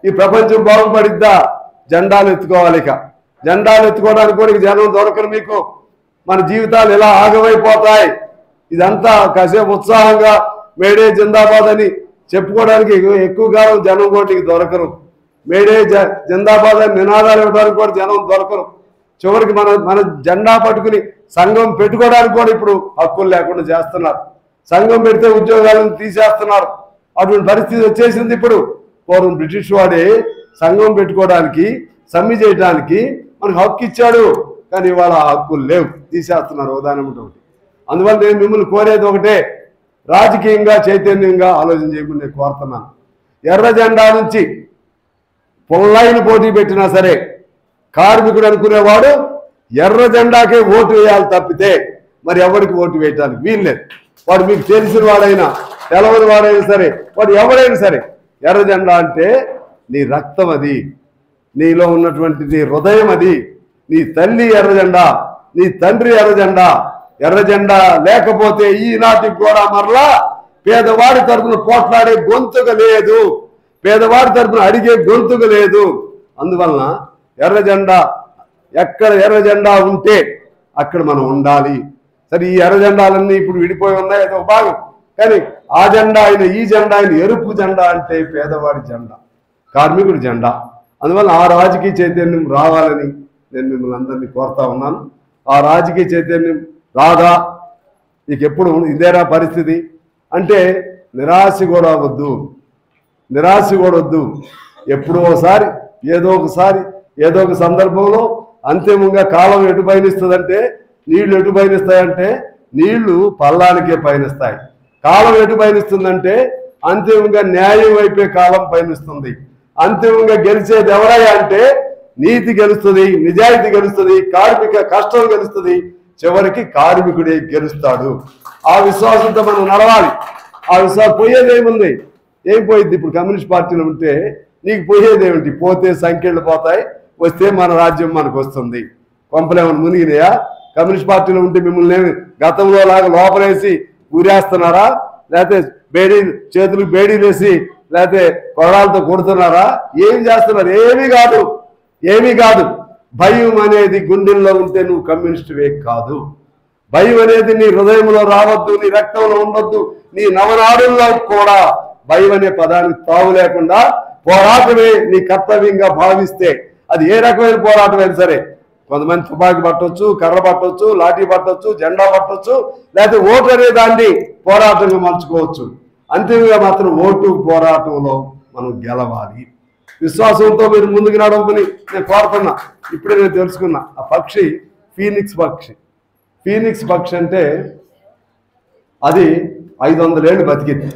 ఈ ప్రపంచం బాగుపడిద్దా? జెండాలు ఎత్తుకోవాలి. ఇక జెండాలు ఎత్తుకోవడానికి కూడా జనం దొరకరు మీకు. మన జీవితాలు ఎలా ఆగమైపోతాయి. ఇదంతా కాసేపు ఉత్సాహంగా మేడే జిందాబాద్ అని చెప్పుకోవడానికి ఎక్కువ కాలం జనం కూడా దొరకరు. మేడే జిందాబాద్ అని నినాదాలు ఇవ్వడానికి కూడా జనం దొరకరు. చివరికి మన జెండా పట్టుకుని సంఘం పెట్టుకోవడానికి కూడా ఇప్పుడు హక్కులు లేకుండా చేస్తున్నారు. సంఘం పెడితే ఉద్యోగాలను తీసేస్తున్నారు. అటువంటి పరిస్థితి వచ్చేసింది. ఇప్పుడు పూర్వం బ్రిటిష్ వాడే సంఘం పెట్టుకోవడానికి సమ్మె చేయడానికి మనకు హక్కు ఇచ్చాడు. కానీ ఇవాళ హక్కులు లేవు, తీసేస్తున్నారు ఉదాహరణ ఒకటి. అందువల్ల నేను మిమ్మల్ని కోరేది ఒకటే, రాజకీయంగా చైతన్యంగా ఆలోచన చేయమని నేను కోరుతున్నాను. ఎర్ర జెండా నుంచి పొల్లైన పోటీ పెట్టినా సరే కార్మికుడు అనుకునేవాడు ఎర్ర జెండాకే ఓటు వేయాలి తప్పితే మరి ఎవరికి ఓటు వేయటానికి వీల్లేదు. వాడు మీకు తెలిసిన వాడైనా తెలవని వాడైనా సరే, వాడు ఎవరైనా సరే, ఎర్ర జెండా అంటే నీ రక్తం, అది నీలో ఉన్నటువంటి నీ హృదయం, అది నీ తల్లి ఎర్ర జెండా, నీ తండ్రి ఎర్ర జెండా. ఎర్ర జెండా లేకపోతే ఈనాటికి కూడా మరలా పేదవాడి తరపున పోట్లాడే గొంతుక లేదు, పేదవాడి తరపున అడిగే గొంతుక లేదు. అందువలన ఎర్ర జెండా, ఎక్కడ ఎర్ర జెండా ఉంటే అక్కడ మనం ఉండాలి. సరే, ఈ ఎర్ర జెండాలన్నీ ఇప్పుడు విడిపోయి ఉన్నాయి, అది ఒక భాగం. కానీ ఆ జెండా అయిన ఈ జెండా అయిన ఎరుపు జెండా అంటే పేదవాడి జెండా, కార్మికుడి జెండా. అందువల్ల ఆ రాజకీయ చైతన్యం రావాలని నేను మిమ్మల్ని అందరినీ కోరుతా ఉన్నాను. ఆ రాజకీయ చైతన్యం రాదా, ఇక ఎప్పుడు ఇదేరా పరిస్థితి అంటే నిరాశ కూడా వద్దు, నిరాశ కూడా వద్దు. ఎప్పుడో ఒకసారి ఏదో ఒక సందర్భంలో అంతిమంగా కాలం ఎటు పయనిస్తుందంటే, నీళ్లు ఎటు పయనిస్తాయంటే నీళ్లు పల్లానికే పయనిస్తాయి. కాలం ఎటు పయనిస్తుందంటే అంతిమంగా న్యాయం వైపే కాలం పయనిస్తుంది. అంతిమంగా గెలిచేది ఎవరయ్యా అంటే నీతి గెలుస్తుంది, నిజాయితీ గెలుస్తుంది, కార్మిక కష్టం గెలుస్తుంది, చివరికి కార్మికుడే గెలుస్తాడు. ఆ విశ్వాసంతో మనం నడవాలి. ఆ విశ్వాసం పోయేది ఏముంది, ఏం పోయింది? ఇప్పుడు కమ్యూనిస్ట్ పార్టీలో ఉంటే నీకు పోయేది ఏమిటి? పోతే సంఖ్యలు పోతాయి, వస్తే మన రాజ్యం మనకు వస్తుంది. కొంపలేమని మునిగినాయా? కమ్యూనిస్ట్ పార్టీలో ఉంటే మిమ్మల్ని గతంలో లాగా లోపలేసి ఊరేస్తున్నారా? లేకపోతే చేతులకు బేడీలు వేసి లేకపోతే కొరడాలతో కొడుతున్నారా? ఏం చేస్తున్నారు? ఏమీ కాదు. భయం అనేది గుండెల్లో ఉంటే నువ్వు కమ్యూనిస్టువే కాదు. భయం అనేది నీ హృదయంలో రావద్దు, నీ రక్తంలో ఉండొద్దు, నీ నవనాడుల్లో కూడా భయం అనే పదానికి తావు లేకుండా పోరాటమే నీ కర్తవ్యంగా భావిస్తే అది ఏ రకమైన పోరాటమైనా సరే, కొంతమంది తుపాకీ పట్టవచ్చు, కర్ర పట్టవచ్చు, లాఠీ పట్టవచ్చు, జెండా పట్టవచ్చు, లేకపోతే ఓటు అనే దాన్ని పోరాటంగా మలుచుకోవచ్చు. అంతిమంగా మాత్రం ఓటు పోరాటంలో మనం గెలవాలి. విశ్వాసంతో మీరు ముందుకు నడవమని నేను కోరుతున్నా. ఇప్పుడే నేను తెలుసుకున్నా, ఆ పక్షి ఫీనిక్స్ పక్షి. ఫీనిక్స్ పక్షి అంటే అది 500 ఏళ్ళు బతికింది.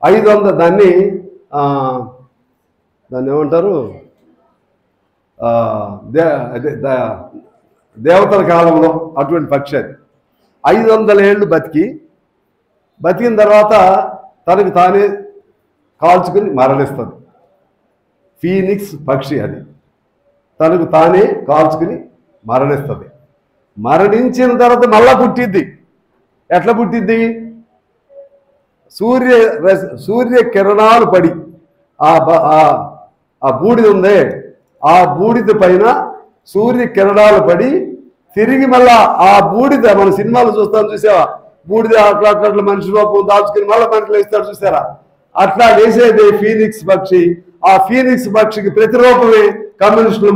500 దాన్ని ఏమంటారు, దేవతల కాలంలో అటువంటి పక్షి. అది 500 ఏళ్ళు బతికిన తర్వాత తనకు తానే కాల్చుకుని మరణిస్తుంది. ఫీనిక్స్ పక్షి అది తనకు తానే కాల్చుకుని మరణిస్తుంది. మరణించిన తర్వాత మళ్ళా పుట్టిద్ది. ఎట్లా పుట్టిద్ది? సూర్య కిరణాలు పడి ఆ బూడిద ఉందే, ఆ బూడిద పైన సూర్య కిరణాలు పడి తిరిగి మళ్ళా ఆ బూడిద, మన సినిమాలు చూస్తాను చూసావా, బూడిద అట్లా మనిషి రూపం దాచుకుని మళ్ళీ మనిషిలో ఇస్తాడు చూసారా, అట్లా వేసేది ఫీనిక్స్ పక్షి. ఆ ఫీనిక్స్ పక్షికి ప్రతిరూపమే కమ్యూనిస్టులు.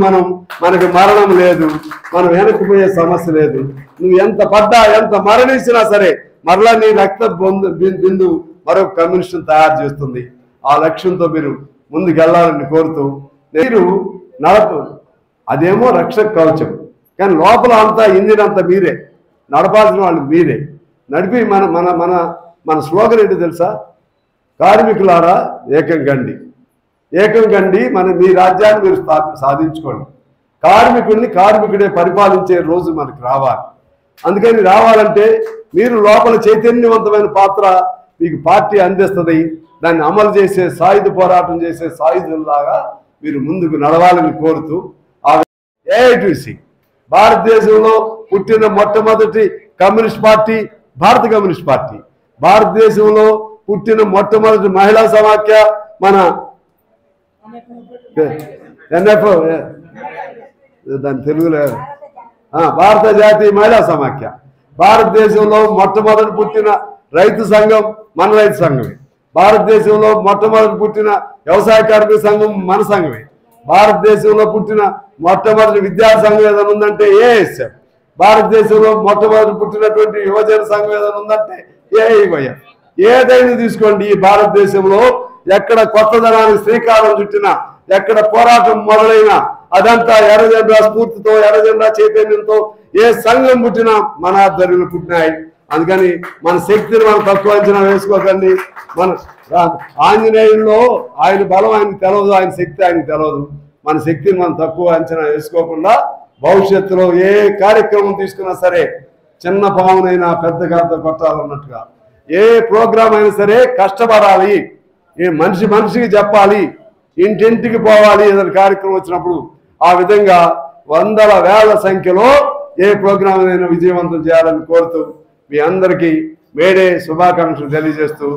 మనకి మరణం లేదు, మనం వెనక్కిపోయే సమస్య లేదు. నువ్వు ఎంత పడ్డా, ఎంత మరణించినా సరే మరలా నీ రక్త బిందు మరొక కమ్యూనిస్టును తయారు చేస్తుంది. ఆ లక్ష్యంతో మీరు ముందుకెళ్లాలని కోరుతూ మీరు అదేమో రక్షక కవచం, కానీ లోపల అంతా ఇంజిన్ అంతా మీరే, నడపాల్సిన వాళ్ళు మీరే. నడిపి మన స్లోగన్ ఏంటి తెలుసా? కార్మికులారా ఏకం కండి, మీ రాజ్యాన్ని మీరు సాధించుకోండి. కార్మికుడినే పరిపాలించే రోజు మనకు రావాలి. అందుకని రావాలంటే మీరు లోపల చైతన్యవంతమైన పాత్ర మీకు పార్టీ అందిస్తుంది. దాన్ని అమలు చేసే సాయుధ పోరాటం చేసే సాయుధుల్లాగా మీరు ముందుకు నడవాలని కోరుతూ ఏఐటీసీ భారతదేశంలో పుట్టిన మొట్టమొదటి కమ్యూనిస్ట్ పార్టీ భారత కమ్యూనిస్ట్ పార్టీ. భారతదేశంలో పుట్టిన మొట్టమొదటి మహిళా సమాఖ్య మన ఎన్ఎఫ్, దాని తెలుగులో భారత జాతీయ మహిళా సమాఖ్య. భారతదేశంలో మొట్టమొదటి పుట్టిన రైతు సంఘం మన రైతు సంఘమే. భారతదేశంలో మొట్టమొదటి పుట్టిన వ్యవసాయ కార్మిక సంఘం మన సంఘమే. భారతదేశంలో పుట్టిన మొట్టమొదటి విద్యా సంఘం ఏదైనా ఉందంటే ఏఎస్ఎఫ్. భారతదేశంలో మొట్టమొదటి పుట్టినటువంటి యువజన సంఘం ఏదైనా ఉందంటే ఏఐవైఎఫ్. ఏదైనా తీసుకోండి, ఈ భారతదేశంలో ఎక్కడ కొత్తదనానికి శ్రీకారం చుట్టినా, ఎక్కడ పోరాటం మొదలైనా అదంతా ఎర్రజెండా స్ఫూర్తితో, ఎర్రజెండా చైతన్యంతో ఏ సంఘం పుట్టినా మన ఆధ్వర్యంలో పుట్టినాయి. అందుకని మన శక్తిని మనం తక్కువ అంచనా వేసుకోకండి. మన ఆంజనేయుల్లో ఆయన బలం ఆయనకు తెలవదు, ఆయన శక్తి ఆయనకు తెలవదు. మన శక్తిని మనం తక్కువ అంచనా వేసుకోకుండా భవిష్యత్తులో ఏ కార్యక్రమం తీసుకున్నా సరే చిన్న పామునైనా పెద్ద గద్ద కొట్టాలన్నట్టుగా, ఏ ప్రోగ్రాం అయినా సరే కష్టపడాలి, ఏ మనిషికి చెప్పాలి, ఇంటింటికి పోవాలి. ఏదైనా కార్యక్రమం వచ్చినప్పుడు ఆ విధంగా వందల వేల సంఖ్యలో ఏ ప్రోగ్రాం అయినా విజయవంతం చేయాలని కోరుతూ మీ అందరికీ మేడే శుభాకాంక్షలు తెలియజేస్తూ